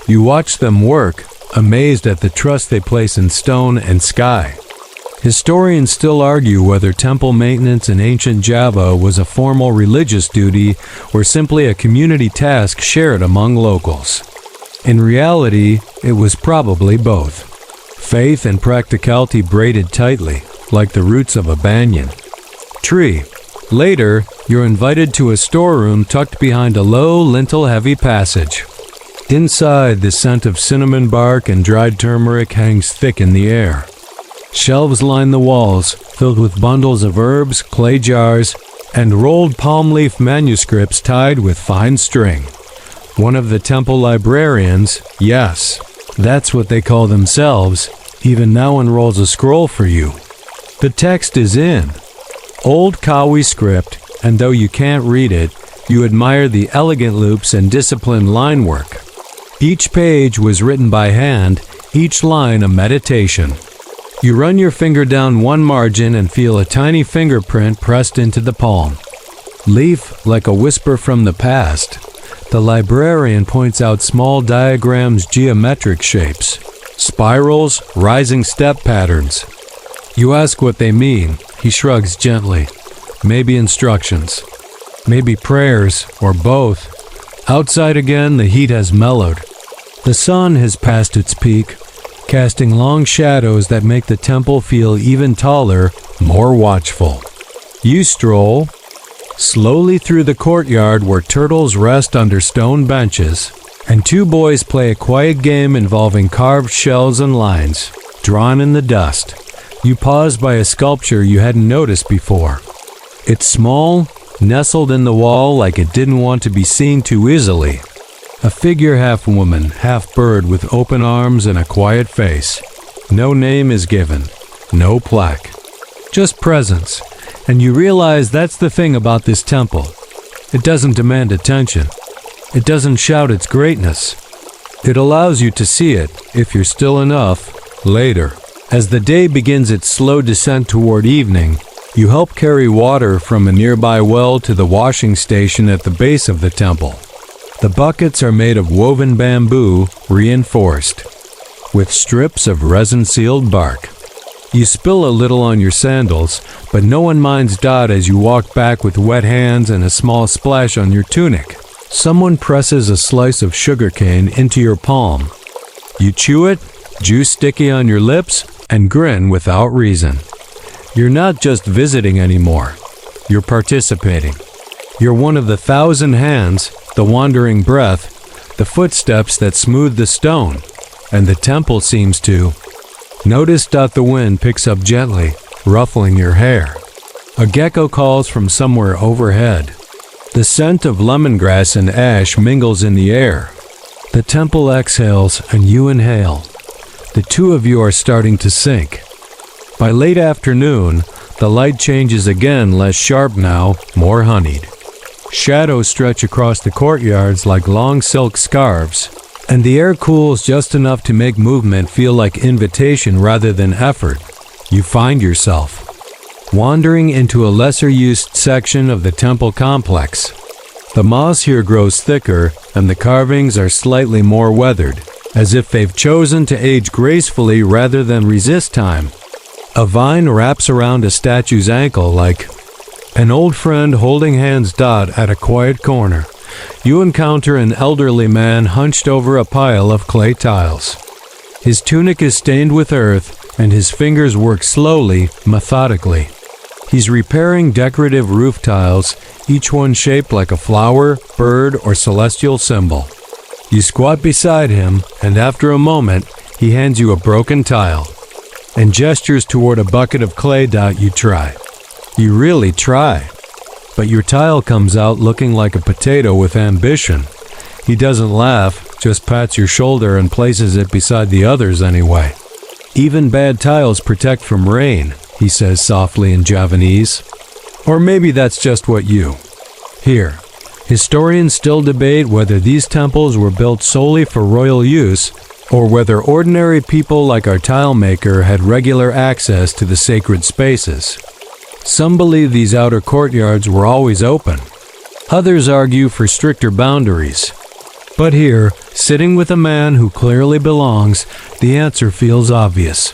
A: You watch them work, amazed at the trust they place in stone and sky. Historians still argue whether temple maintenance in ancient Java was a formal religious duty or simply a community task shared among locals. In reality, it was probably both. Faith and practicality braided tightly, like the roots of a banyan tree. Later, you're invited to a storeroom tucked behind a low, lintel-heavy passage. Inside, the scent of cinnamon bark and dried turmeric hangs thick in the air. Shelves line the walls, filled with bundles of herbs, clay jars, and rolled palm leaf manuscripts tied with fine string. One of the temple librarians, yes, that's what they call themselves, even now unrolls a scroll for you. The text is in Old Kawi script, and though you can't read it, you admire the elegant loops and disciplined line work. Each page was written by hand, each line a meditation. You run your finger down one margin and feel a tiny fingerprint pressed into the palm. Leaf like a whisper from the past. The librarian points out small diagrams, geometric shapes, spirals, rising step patterns. You ask what they mean. He shrugs gently. Maybe instructions. Maybe prayers, or both. Outside again, the heat has mellowed. The sun has passed its peak, casting long shadows that make the temple feel even taller, more watchful. You stroll slowly through the courtyard where turtles rest under stone benches, and two boys play a quiet game involving carved shells and lines, drawn in the dust. You pause by a sculpture you hadn't noticed before. It's small, nestled in the wall like it didn't want to be seen too easily. A figure half woman, half bird with open arms and a quiet face. No name is given, no plaque. Just presence. And you realize that's the thing about this temple. It doesn't demand attention. It doesn't shout its greatness. It allows you to see it, if you're still enough, later. As the day begins its slow descent toward evening, you help carry water from a nearby well to the washing station at the base of the temple. The buckets are made of woven bamboo, reinforced, with strips of resin-sealed bark. You spill a little on your sandals, but no one minds as you walk back with wet hands and a small splash on your tunic. Someone presses a slice of sugarcane into your palm. You chew it, juice sticky on your lips, and grin without reason. You're not just visiting anymore. You're participating. You're one of the 1,000 hands, the wandering breath, the footsteps that smooth the stone, and the temple seems to. Notice the wind picks up gently, ruffling your hair. A gecko calls from somewhere overhead. The scent of lemongrass and ash mingles in the air. The temple exhales and you inhale. The two of you are starting to sync. By late afternoon, the light changes again, less sharp now, more honeyed. Shadows stretch across the courtyards like long silk scarves, and the air cools just enough to make movement feel like invitation rather than effort. You find yourself wandering into a lesser-used section of the temple complex. The moss here grows thicker, and the carvings are slightly more weathered, as if they've chosen to age gracefully rather than resist time. A vine wraps around a statue's ankle like an old friend holding hands. At a quiet corner, you encounter an elderly man hunched over a pile of clay tiles. His tunic is stained with earth, and his fingers work slowly, methodically. He's repairing decorative roof tiles, each one shaped like a flower, bird, or celestial symbol. You squat beside him, and after a moment, he hands you a broken tile and gestures toward a bucket of clay. You try. You really try. But your tile comes out looking like a potato with ambition. He doesn't laugh, just pats your shoulder and places it beside the others anyway. Even bad tiles protect from rain, he says softly in Javanese. Or maybe that's just what you hear. Historians still debate whether these temples were built solely for royal use, or whether ordinary people like our tile maker had regular access to the sacred spaces. Some believe these outer courtyards were always open. Others argue for stricter boundaries. But here, sitting with a man who clearly belongs, the answer feels obvious.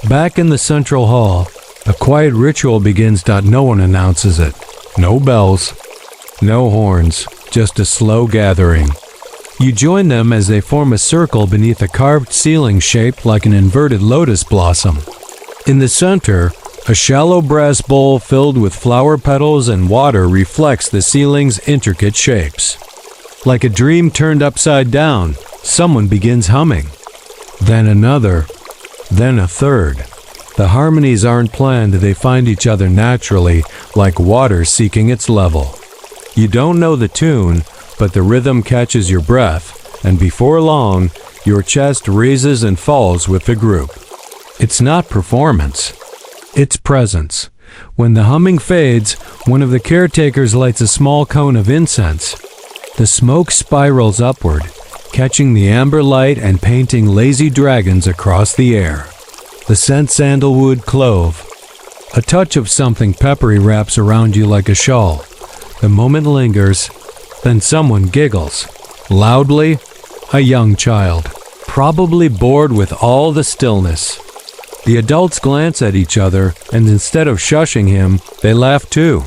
A: Back in the central hall, a quiet ritual begins. No one announces it. No bells, no horns, just a slow gathering. You join them as they form a circle beneath a carved ceiling shaped like an inverted lotus blossom. In the center, a shallow brass bowl filled with flower petals and water reflects the ceiling's intricate shapes. Like a dream turned upside down, someone begins humming. Then another, then a third. The harmonies aren't planned, they find each other naturally, like water seeking its level. You don't know the tune, but the rhythm catches your breath, and before long, your chest raises and falls with the group. It's not performance. It's presence. When the humming fades, one of the caretakers lights a small cone of incense. The smoke spirals upward, catching the amber light and painting lazy dragons across the air. The scent sandalwood clove. A touch of something peppery wraps around you like a shawl. The moment lingers, then someone giggles. Loudly, a young child, probably bored with all the stillness. The adults glance at each other, and instead of shushing him, they laugh too.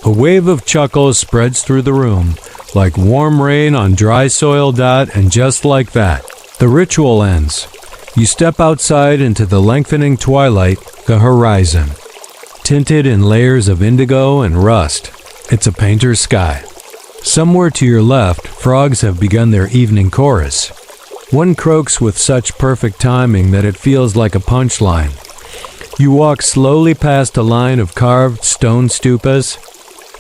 A: A wave of chuckles spreads through the room, like warm rain on dry soil. And just like that, the ritual ends. You step outside into the lengthening twilight, the horizon. Tinted in layers of indigo and rust, it's a painter's sky. Somewhere to your left, frogs have begun their evening chorus. One croaks with such perfect timing that it feels like a punchline. You walk slowly past a line of carved stone stupas,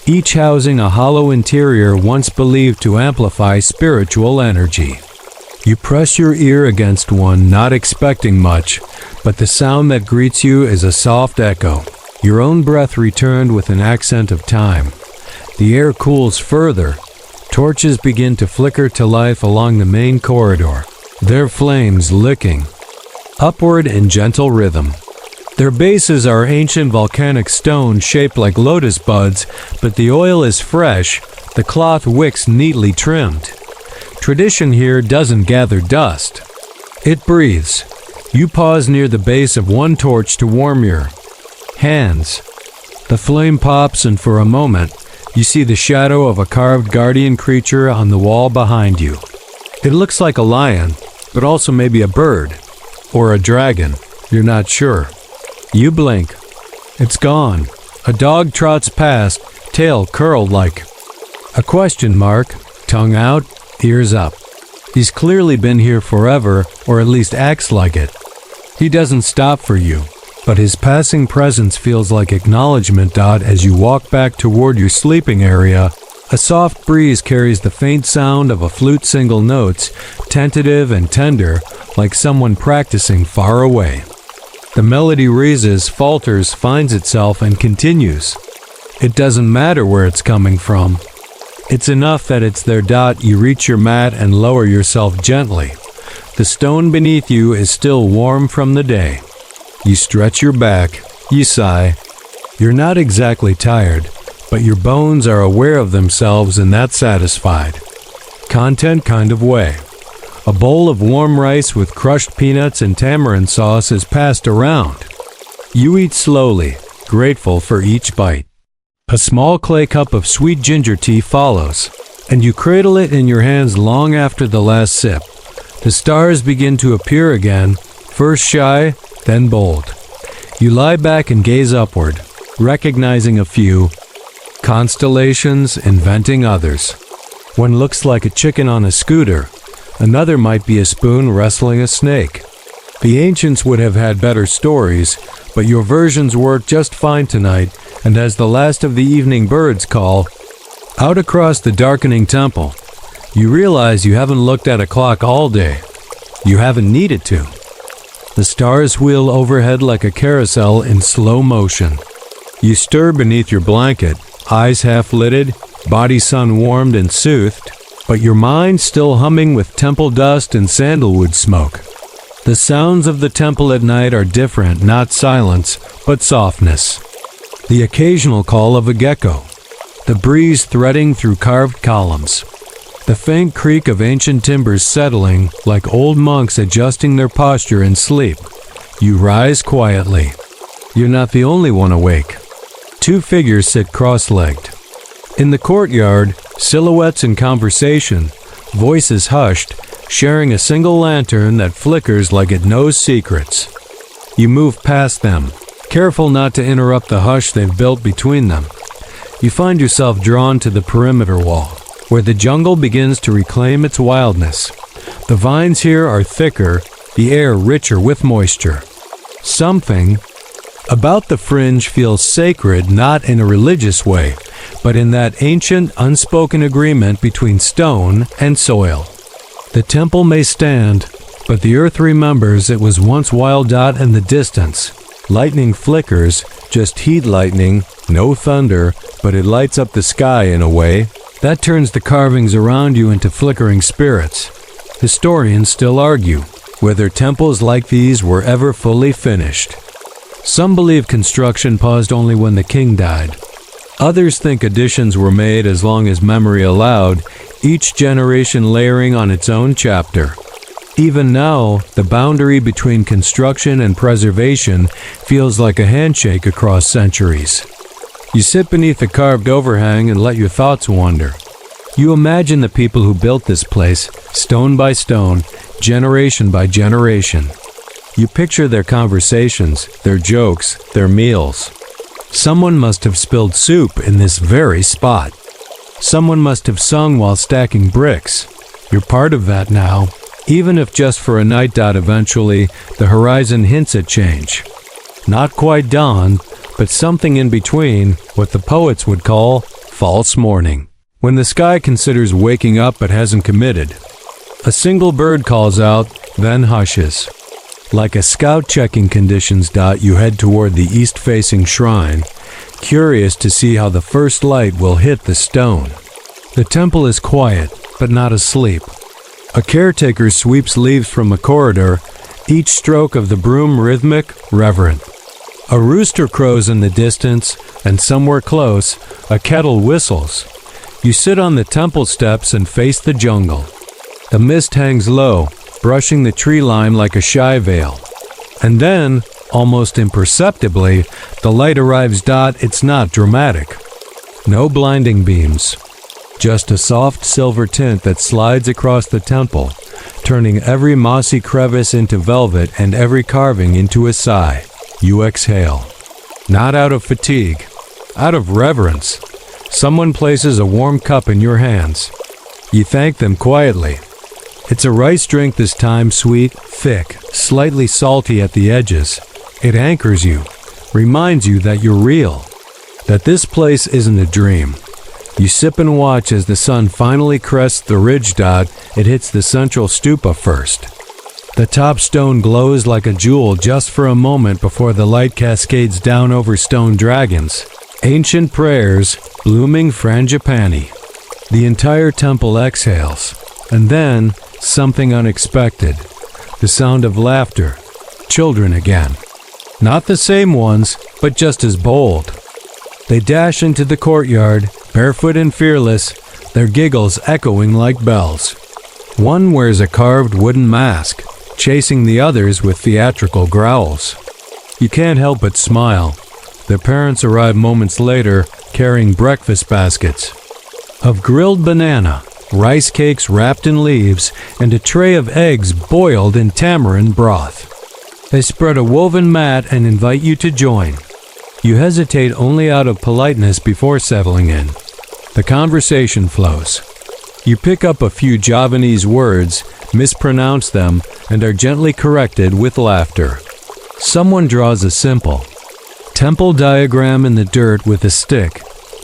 A: each housing a hollow interior once believed to amplify spiritual energy. You press your ear against one, not expecting much, but the sound that greets you is a soft echo, your own breath returned with an accent of time. The air cools further. Torches begin to flicker to life along the main corridor, their flames licking upward in gentle rhythm. Their bases are ancient volcanic stone shaped like lotus buds, but the oil is fresh, the cloth wicks neatly trimmed. Tradition here doesn't gather dust. It breathes. You pause near the base of one torch to warm your hands. The flame pops, and for a moment, you see the shadow of a carved guardian creature on the wall behind you. It looks like a lion, but also maybe a bird. Or a dragon. You're not sure. You blink. It's gone. A dog trots past, tail curled like a question mark, tongue out, ears up. He's clearly been here forever, or at least acts like it. He doesn't stop for you, but his passing presence feels like acknowledgement. As you walk back toward your sleeping area, a soft breeze carries the faint sound of a flute single notes, tentative and tender, like someone practicing far away. The melody raises, falters, finds itself, and continues. It doesn't matter where it's coming from. It's enough that it's there. You reach your mat and lower yourself gently. The stone beneath you is still warm from the day. You stretch your back. You sigh. You're not exactly tired, but your bones are aware of themselves in that satisfied, content kind of way. A bowl of warm rice with crushed peanuts and tamarind sauce is passed around. You eat slowly, grateful for each bite. A small clay cup of sweet ginger tea follows, and you cradle it in your hands long after the last sip. The stars begin to appear again, first shy, then bold. You lie back and gaze upward, recognizing a few constellations, inventing others. One looks like a chicken on a scooter. Another might be a spoon wrestling a snake. The ancients would have had better stories, but your versions work just fine tonight, and as the last of the evening birds call out across the darkening temple, you realize you haven't looked at a clock all day. You haven't needed to. The stars wheel overhead like a carousel in slow motion. You stir beneath your blanket, eyes half-lidded, body sun-warmed and soothed, but your mind still humming with temple dust and sandalwood smoke. The sounds of the temple at night are different, not silence, but softness. The occasional call of a gecko, the breeze threading through carved columns, the faint creak of ancient timbers settling like old monks adjusting their posture in sleep. You rise quietly. You're not the only one awake. Two figures sit cross-legged. In the courtyard, silhouettes in conversation, voices hushed, sharing a single lantern that flickers like it knows secrets. You move past them, careful not to interrupt the hush they've built between them. You find yourself drawn to the perimeter wall, where the jungle begins to reclaim its wildness. The vines here are thicker, the air richer with moisture. Something about the fringe feels sacred, not in a religious way, but in that ancient, unspoken agreement between stone and soil. The temple may stand, but the earth remembers it was once wild. In the distance, lightning flickers, just heat lightning, no thunder, but it lights up the sky in a way that turns the carvings around you into flickering spirits. Historians still argue whether temples like these were ever fully finished. Some believe construction paused only when the king died. Others think additions were made as long as memory allowed, each generation layering on its own chapter. Even now, the boundary between construction and preservation feels like a handshake across centuries. You sit beneath the carved overhang and let your thoughts wander. You imagine the people who built this place, stone by stone, generation by generation. You picture their conversations, their jokes, their meals. Someone must have spilled soup in this very spot. Someone must have sung while stacking bricks. You're part of that now, even if just for a night. Eventually, the horizon hints at change. Not quite dawn, but something in between, what the poets would call false morning. When the sky considers waking up but hasn't committed. A single bird calls out, then hushes. Like a scout checking conditions. You head toward the east-facing shrine, curious to see how the first light will hit the stone. The temple is quiet, but not asleep. A caretaker sweeps leaves from a corridor, each stroke of the broom rhythmic, reverent. A rooster crows in the distance, and somewhere close, a kettle whistles. You sit on the temple steps and face the jungle. The mist hangs low, brushing the tree line like a shy veil. And then, almost imperceptibly, the light arrives. It's not dramatic. No blinding beams. Just a soft silver tint that slides across the temple, turning every mossy crevice into velvet and every carving into a sigh. You exhale. Not out of fatigue, out of reverence. Someone places a warm cup in your hands. You thank them quietly. It's a rice drink this time, sweet, thick, slightly salty at the edges. It anchors you, reminds you that you're real, that this place isn't a dream. You sip and watch as the sun finally crests the ridge. It hits the central stupa first. The top stone glows like a jewel just for a moment before the light cascades down over stone dragons, ancient prayers, blooming frangipani. The entire temple exhales, and then something unexpected. The sound of laughter. Children again. Not the same ones, but just as bold. They dash into the courtyard, barefoot and fearless, their giggles echoing like bells. One wears a carved wooden mask, chasing the others with theatrical growls. You can't help but smile. Their parents arrive moments later, carrying breakfast baskets of grilled banana, rice cakes wrapped in leaves, and a tray of eggs boiled in tamarind broth. They spread a woven mat and invite you to join. You hesitate only out of politeness before settling in. The conversation flows. You pick up a few Javanese words, mispronounce them, and are gently corrected with laughter. Someone draws a simple temple diagram in the dirt with a stick,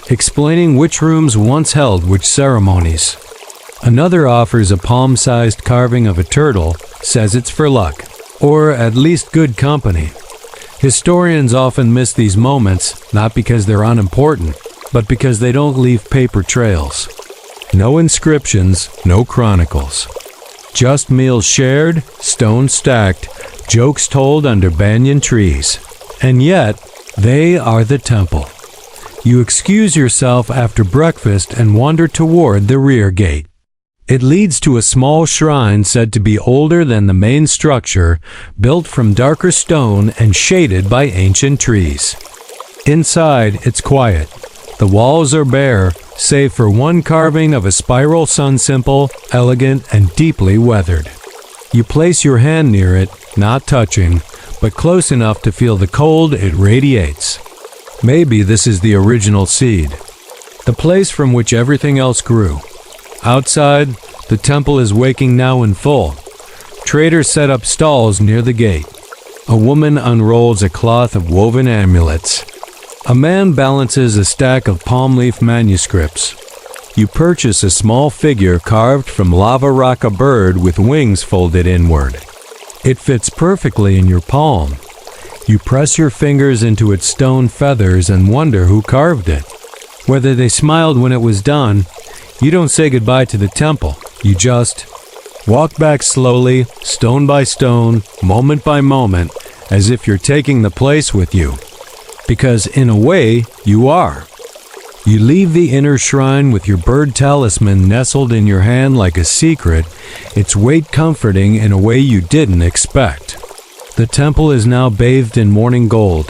A: explaining which rooms once held which ceremonies. Another offers a palm-sized carving of a turtle, says it's for luck, or at least good company. Historians often miss these moments, not because they're unimportant, but because they don't leave paper trails. No inscriptions, no chronicles. Just meals shared, stones stacked, jokes told under banyan trees. And yet, they are the temple. You excuse yourself after breakfast and wander toward the rear gate. It leads to a small shrine said to be older than the main structure, built from darker stone and shaded by ancient trees. Inside, it's quiet. The walls are bare, save for one carving of a spiral sun symbol, elegant and deeply weathered. You place your hand near it, not touching, but close enough to feel the cold it radiates. Maybe this is the original seed, the place from which everything else grew. Outside, the temple is waking now in full. Traders set up stalls near the gate. A woman unrolls a cloth of woven amulets. A man balances a stack of palm leaf manuscripts. You purchase a small figure carved from lava rock, a bird with wings folded inward. It fits perfectly in your palm. You press your fingers into its stone feathers and wonder who carved it. Whether they smiled when it was done, you don't say goodbye to the temple. You just walk back slowly, stone by stone, moment by moment, as if you're taking the place with you. Because in a way, you are. You leave the inner shrine with your bird talisman nestled in your hand like a secret, its weight comforting in a way you didn't expect. The temple is now bathed in morning gold.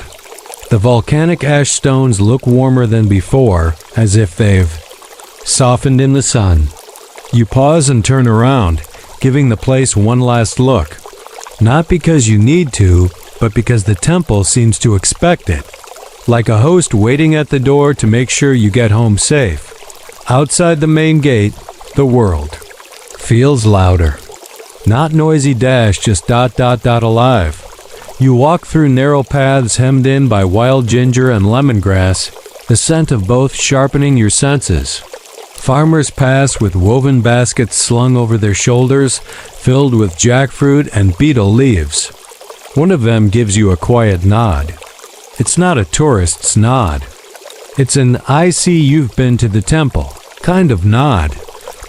A: The volcanic ash stones look warmer than before, as if they've softened in the sun. You pause and turn around, giving the place one last look. Not because you need to, but because the temple seems to expect it. Like a host waiting at the door to make sure you get home safe. Outside the main gate, the world feels louder. Not noisy dash, just ... alive. You walk through narrow paths hemmed in by wild ginger and lemongrass, the scent of both sharpening your senses. Farmers pass with woven baskets slung over their shoulders, filled with jackfruit and beetle leaves. One of them gives you a quiet nod. It's not a tourist's nod. It's an "I see you've been to the temple" kind of nod.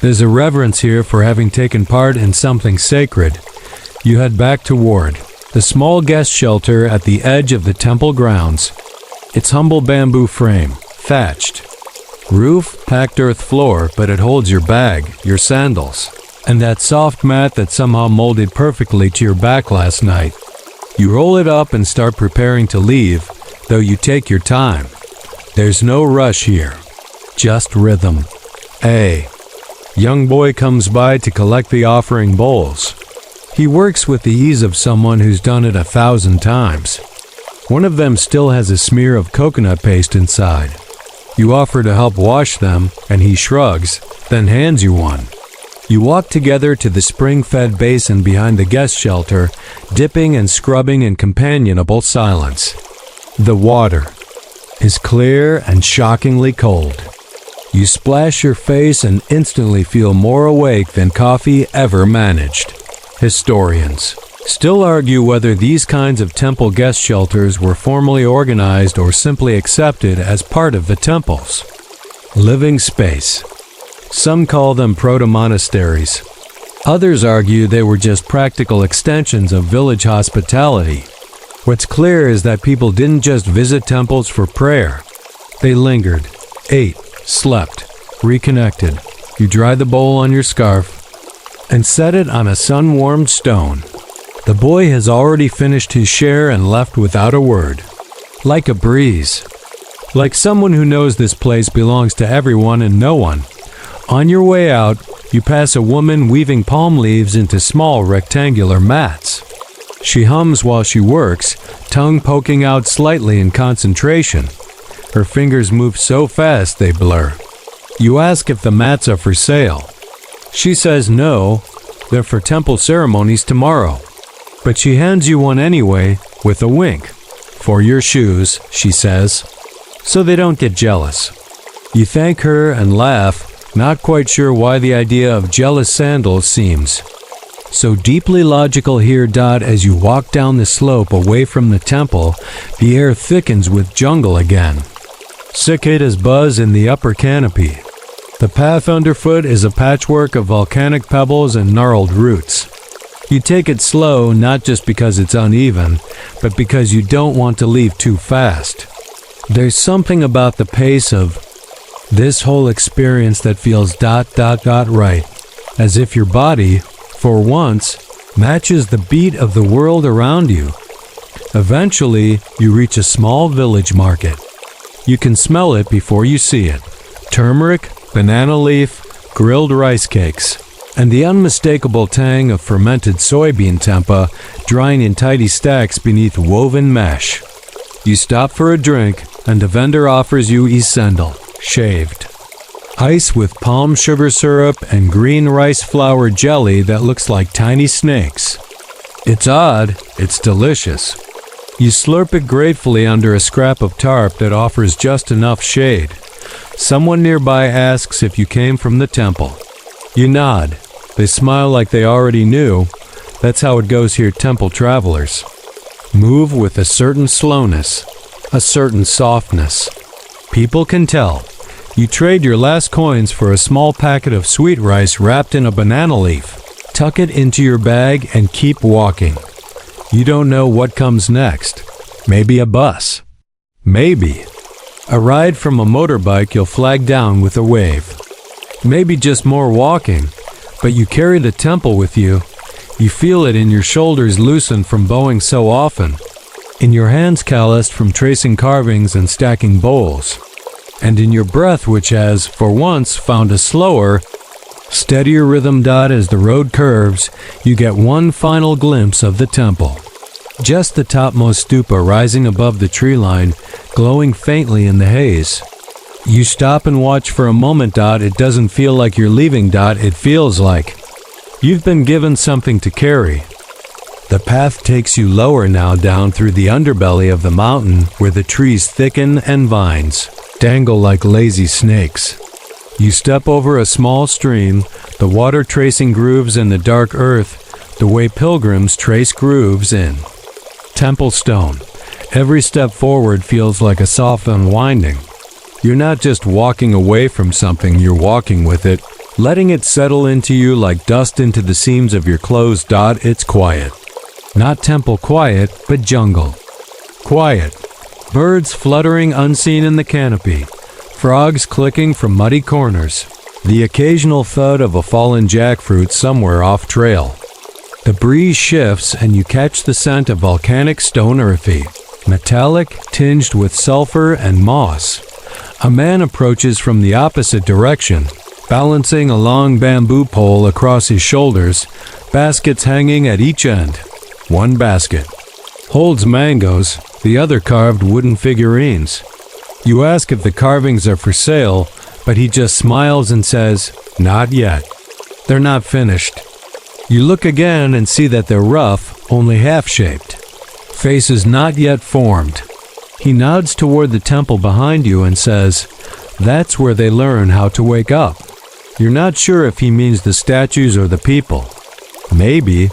A: There's a reverence here for having taken part in something sacred. You head back toward the small guest shelter at the edge of the temple grounds. Its humble bamboo frame, thatched. Roof, packed earth floor, but it holds your bag, your sandals, and that soft mat that somehow molded perfectly to your back last night. You roll it up and start preparing to leave, though you take your time. There's no rush here, just rhythm. A young boy comes by to collect the offering bowls. He works with the ease of someone who's done it 1,000 times. One of them still has a smear of coconut paste inside. You offer to help wash them, and he shrugs, then hands you one. You walk together to the spring-fed basin behind the guest shelter, dipping and scrubbing in companionable silence. The water is clear and shockingly cold. You splash your face and instantly feel more awake than coffee ever managed. Historians still argue whether these kinds of temple guest shelters were formally organized or simply accepted as part of the temples. Living space. Some call them proto-monasteries. Others argue they were just practical extensions of village hospitality. What's clear is that people didn't just visit temples for prayer. They lingered, ate, slept, reconnected. You dry the bowl on your scarf and set it on a sun-warmed stone. The boy has already finished his share and left without a word. Like a breeze. Like someone who knows this place belongs to everyone and no one. On your way out, you pass a woman weaving palm leaves into small rectangular mats. She hums while she works, tongue poking out slightly in concentration. Her fingers move so fast they blur. You ask if the mats are for sale. She says no, they're for temple ceremonies tomorrow. But she hands you one anyway, with a wink. For your shoes, she says, so they don't get jealous. You thank her and laugh, not quite sure why the idea of jealous sandals seems so deeply logical here. As you walk down the slope away from the temple, the air thickens with jungle again. Cicadas buzz in the upper canopy. The path underfoot is a patchwork of volcanic pebbles and gnarled roots. You take it slow, not just because it's uneven, but because you don't want to leave too fast. There's something about the pace of this whole experience that feels ... right, as if your body, for once, matches the beat of the world around you. Eventually, you reach a small village market. You can smell it before you see it. Turmeric, banana leaf, grilled rice cakes, and the unmistakable tang of fermented soybean tempeh drying in tidy stacks beneath woven mesh. You stop for a drink, and the vendor offers you isendal, shaved. Ice with palm sugar syrup and green rice flour jelly that looks like tiny snakes. It's odd, it's delicious. You slurp it gratefully under a scrap of tarp that offers just enough shade. Someone nearby asks if you came from the temple. You nod. They smile like they already knew. That's how it goes here, temple travelers. Move with a certain slowness, a certain softness. People can tell. You trade your last coins for a small packet of sweet rice wrapped in a banana leaf. Tuck it into your bag and keep walking. You don't know what comes next. Maybe a bus. Maybe a ride from a motorbike you'll flag down with a wave. Maybe just more walking, but you carry the temple with you. You feel it in your shoulders loosened from bowing so often, in your hands calloused from tracing carvings and stacking bowls, and in your breath which has, for once, found a slower, steadier rhythm. As the road curves, you get one final glimpse of the temple. Just the topmost stupa rising above the tree line, glowing faintly in the haze. You stop and watch for a moment. It doesn't feel like you're leaving. It feels like you've been given something to carry. The path takes you lower now, down through the underbelly of the mountain where the trees thicken and vines dangle like lazy snakes. You step over a small stream, the water tracing grooves in the dark earth the way pilgrims trace grooves in temple stone. Every step forward feels like a soft unwinding. You're not just walking away from something, you're walking with it, letting it settle into you like dust into the seams of your clothes. It's quiet. Not temple quiet, but jungle. Quiet. Birds fluttering unseen in the canopy. Frogs clicking from muddy corners. The occasional thud of a fallen jackfruit somewhere off trail. The breeze shifts and you catch the scent of volcanic stone, earthy, metallic, tinged with sulfur and moss. A man approaches from the opposite direction, balancing a long bamboo pole across his shoulders, baskets hanging at each end. One basket holds mangoes, the other carved wooden figurines. You ask if the carvings are for sale, but he just smiles and says, "Not yet. They're not finished." You look again and see that they're rough, only half-shaped. Faces not yet formed. He nods toward the temple behind you and says, "That's where they learn how to wake up." You're not sure if he means the statues or the people. Maybe.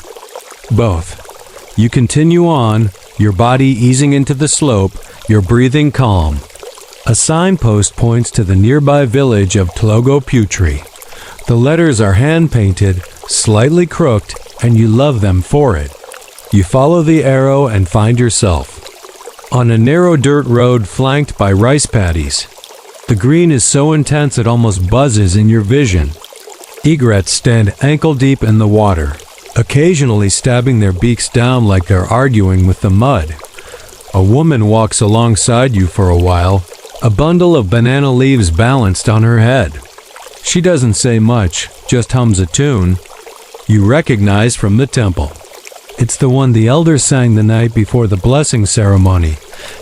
A: Both. You continue on, your body easing into the slope, your breathing calm. A signpost points to the nearby village of Tlogoputri. The letters are hand-painted, slightly crooked, and you love them for it. You follow the arrow and find yourself on a narrow dirt road flanked by rice paddies. The green is so intense it almost buzzes in your vision. Egrets stand ankle-deep in the water, occasionally stabbing their beaks down like they're arguing with the mud. A woman walks alongside you for a while, a bundle of banana leaves balanced on her head. She doesn't say much, just hums a tune you recognize from the temple. It's the one the elders sang the night before the blessing ceremony,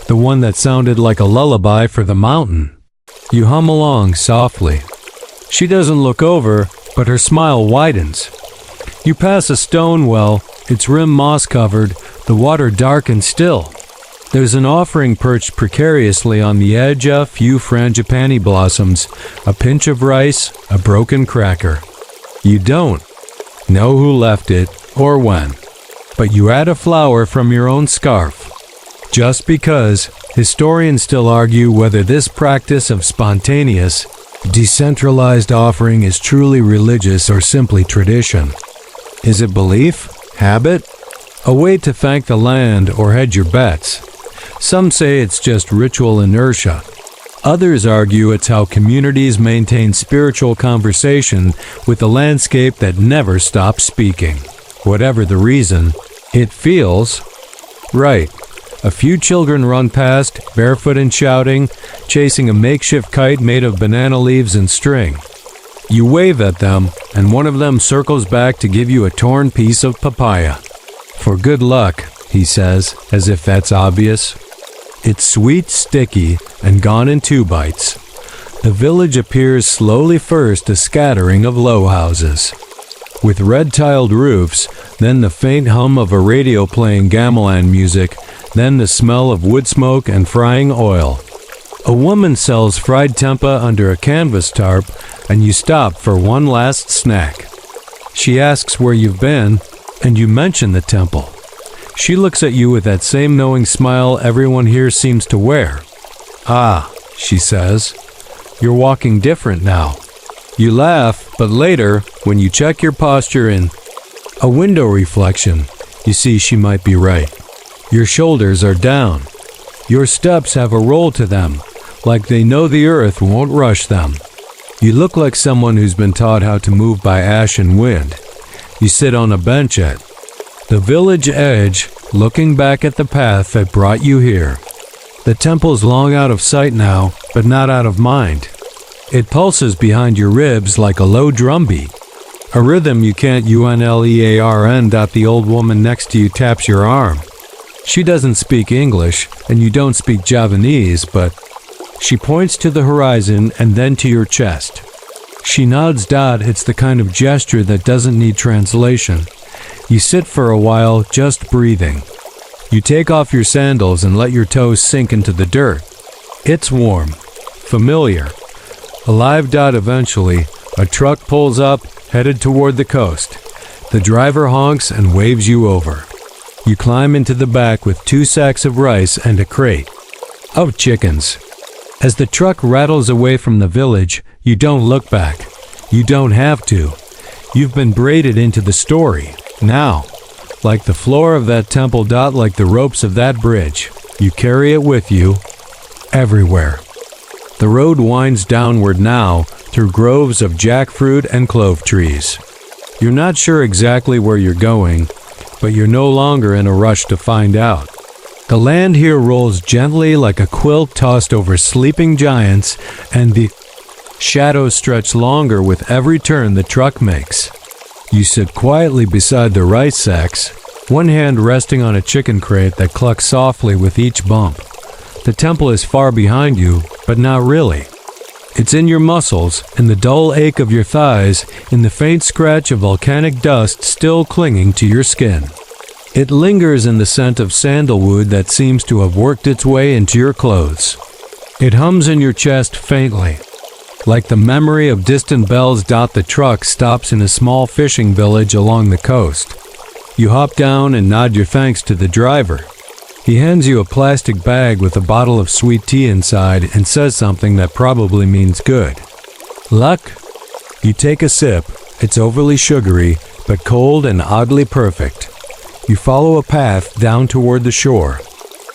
A: the one that sounded like a lullaby for the mountain. You hum along softly. She doesn't look over, but her smile widens. You pass a stone well, its rim moss-covered, the water dark and still. There's an offering perched precariously on the edge, a few frangipani blossoms, a pinch of rice, a broken cracker. You don't know who left it or when, but you add a flower from your own scarf. Just because, historians still argue whether this practice of spontaneous, decentralized offering is truly religious or simply tradition. Is it belief? Habit? A way to thank the land or hedge your bets? Some say it's just ritual inertia. Others argue it's how communities maintain spiritual conversation with a landscape that never stops speaking. Whatever the reason, it feels right. A few children run past, barefoot and shouting, chasing a makeshift kite made of banana leaves and string. You wave at them, and one of them circles back to give you a torn piece of papaya. For good luck, he says, as if that's obvious. It's sweet, sticky, and gone in 2 bites. The village appears slowly, first a scattering of low houses with red-tiled roofs, then the faint hum of a radio playing gamelan music, then the smell of wood smoke and frying oil. A woman sells fried tempeh under a canvas tarp, and you stop for one last snack. She asks where you've been, and you mention the temple. She looks at you with that same knowing smile everyone here seems to wear. Ah, she says, you're walking different now. You laugh, but later, when you check your posture in a window reflection, you see she might be right. Your shoulders are down. Your steps have a roll to them, like they know the earth won't rush them. You look like someone who's been taught how to move by ash and wind. You sit on a bench at the village edge, looking back at the path that brought you here. The temple's long out of sight now, but not out of mind. It pulses behind your ribs like a low drumbeat, a rhythm you can't unlearn. The old woman next to you taps your arm. She doesn't speak English, and you don't speak Javanese, but she points to the horizon and then to your chest. She nods. It's the kind of gesture that doesn't need translation. You sit for a while, just breathing. You take off your sandals and let your toes sink into the dirt. It's warm, familiar, alive. Eventually, a truck pulls up, headed toward the coast. The driver honks and waves you over. You climb into the back with 2 sacks of rice and a crate of chickens. As the truck rattles away from the village, you don't look back. You don't have to. You've been braided into the story. Now, like the floor of that temple. Like the ropes of that bridge, you carry it with you everywhere. The road winds downward now through groves of jackfruit and clove trees. You're not sure exactly where you're going, but you're no longer in a rush to find out. The land here rolls gently like a quilt tossed over sleeping giants, and the shadows stretch longer with every turn the truck makes. You sit quietly beside the rice sacks, one hand resting on a chicken crate that clucks softly with each bump. The temple is far behind you, but not really. It's in your muscles, in the dull ache of your thighs, in the faint scratch of volcanic dust still clinging to your skin. It lingers in the scent of sandalwood that seems to have worked its way into your clothes. It hums in your chest faintly, like the memory of distant bells. The truck stops in a small fishing village along the coast. You hop down and nod your thanks to the driver. He hands you a plastic bag with a bottle of sweet tea inside and says something that probably means good. Luck? You take a sip. It's overly sugary, but cold and oddly perfect. You follow a path down toward the shore.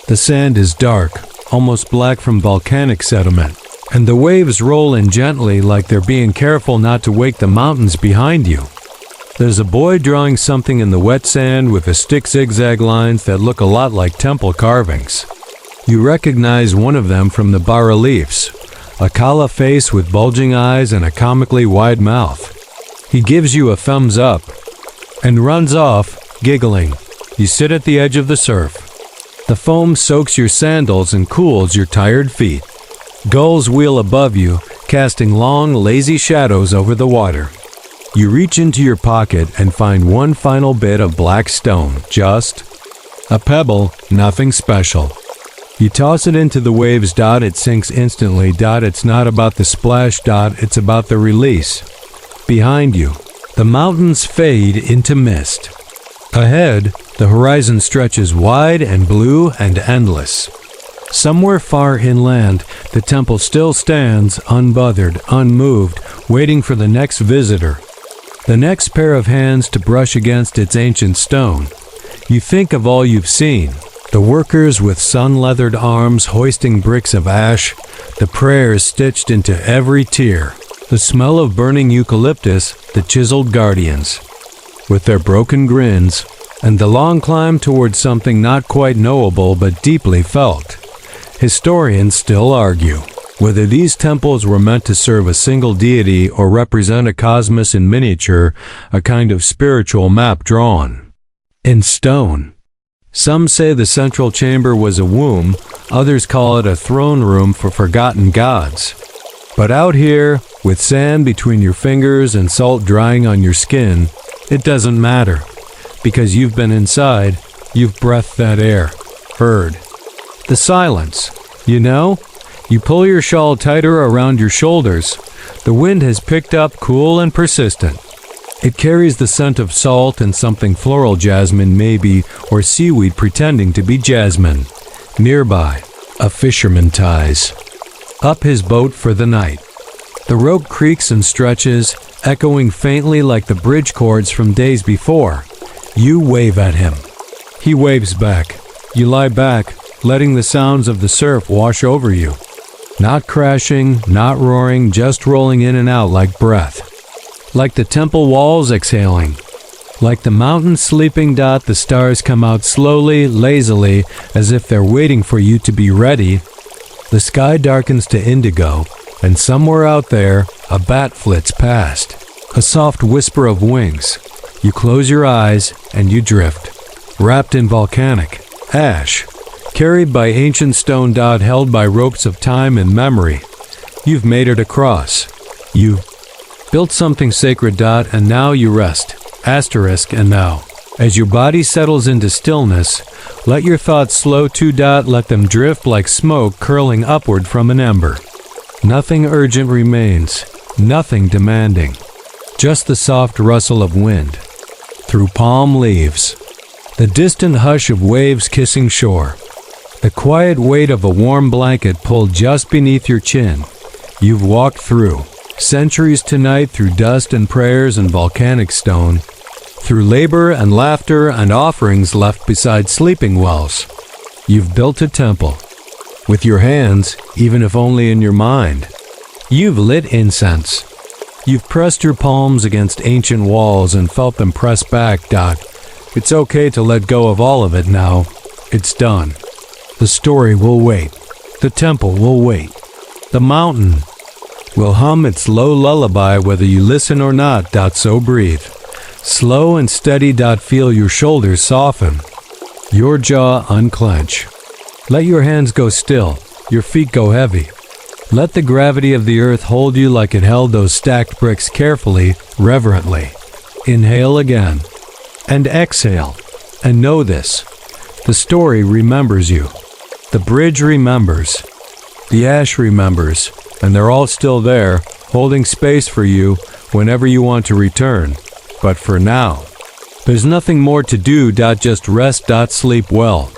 A: The sand is dark, almost black from volcanic sediment, and the waves roll in gently like they're being careful not to wake the mountains behind you. There's a boy drawing something in the wet sand with a stick zigzag lines that look a lot like temple carvings. You recognize one of them from the bas-reliefs, a kala face with bulging eyes and a comically wide mouth. He gives you a thumbs up and runs off, giggling. You sit at the edge of the surf. The foam soaks your sandals and cools your tired feet. Gulls wheel above you, casting long, lazy shadows over the water. You reach into your pocket and find one final bit of black stone, just a pebble, nothing special. You toss it into the waves. It sinks instantly. It's not about the splash. It's about the release. Behind you, the mountains fade into mist. Ahead, the horizon stretches wide and blue and endless. Somewhere far inland, the temple still stands, unbothered, unmoved, waiting for the next visitor. The next pair of hands to brush against its ancient stone. You think of all you've seen. The workers with sun-leathered arms hoisting bricks of ash, the prayers stitched into every tier, the smell of burning eucalyptus, the chiseled guardians, with their broken grins, and the long climb towards something not quite knowable but deeply felt. Historians still argue whether these temples were meant to serve a single deity or represent a cosmos in miniature, a kind of spiritual map drawn in stone. Some say the central chamber was a womb, others call it a throne room for forgotten gods. But out here, with sand between your fingers and salt drying on your skin, it doesn't matter, because you've been inside, you've breathed that air, heard. The silence, you know? You pull your shawl tighter around your shoulders. The wind has picked up, cool and persistent. It carries the scent of salt and something floral, jasmine maybe, or seaweed pretending to be jasmine. Nearby, a fisherman ties up his boat for the night. The rope creaks and stretches, echoing faintly like the bridge chords from days before. You wave at him. He waves back. You lie back, letting the sounds of the surf wash over you. Not crashing, not roaring, just rolling in and out like breath. Like the temple walls exhaling. Like the mountains sleeping. The stars come out slowly, lazily, as if they're waiting for you to be ready. The sky darkens to indigo, and somewhere out there, a bat flits past. A soft whisper of wings. You close your eyes, and you drift. Wrapped in volcanic ash. Carried by ancient stone. Held by ropes of time and memory. You've made it across. You've built something sacred. And now you rest. Asterisk and now. As your body settles into stillness, let your thoughts slow to. Let them drift like smoke curling upward from an ember. Nothing urgent remains. Nothing demanding. Just the soft rustle of wind through palm leaves. The distant hush of waves kissing shore. The quiet weight of a warm blanket pulled just beneath your chin. You've walked through centuries tonight, through dust and prayers and volcanic stone, through labor and laughter and offerings left beside sleeping wells. You've built a temple. With your hands, even if only in your mind. You've lit incense. You've pressed your palms against ancient walls and felt them press back. It's okay to let go of all of it now. It's done. The story will wait. The temple will wait. The mountain will hum its low lullaby whether you listen or not. So breathe. Slow and steady. Feel your shoulders soften. Your jaw unclench. Let your hands go still. Your feet go heavy. Let the gravity of the earth hold you like it held those stacked bricks carefully, reverently. Inhale again. And exhale. And know this. The story remembers you. The bridge remembers. The ash remembers. And they're all still there, holding space for you whenever you want to return. But for now, There's nothing more to do. Just rest. Sleep well.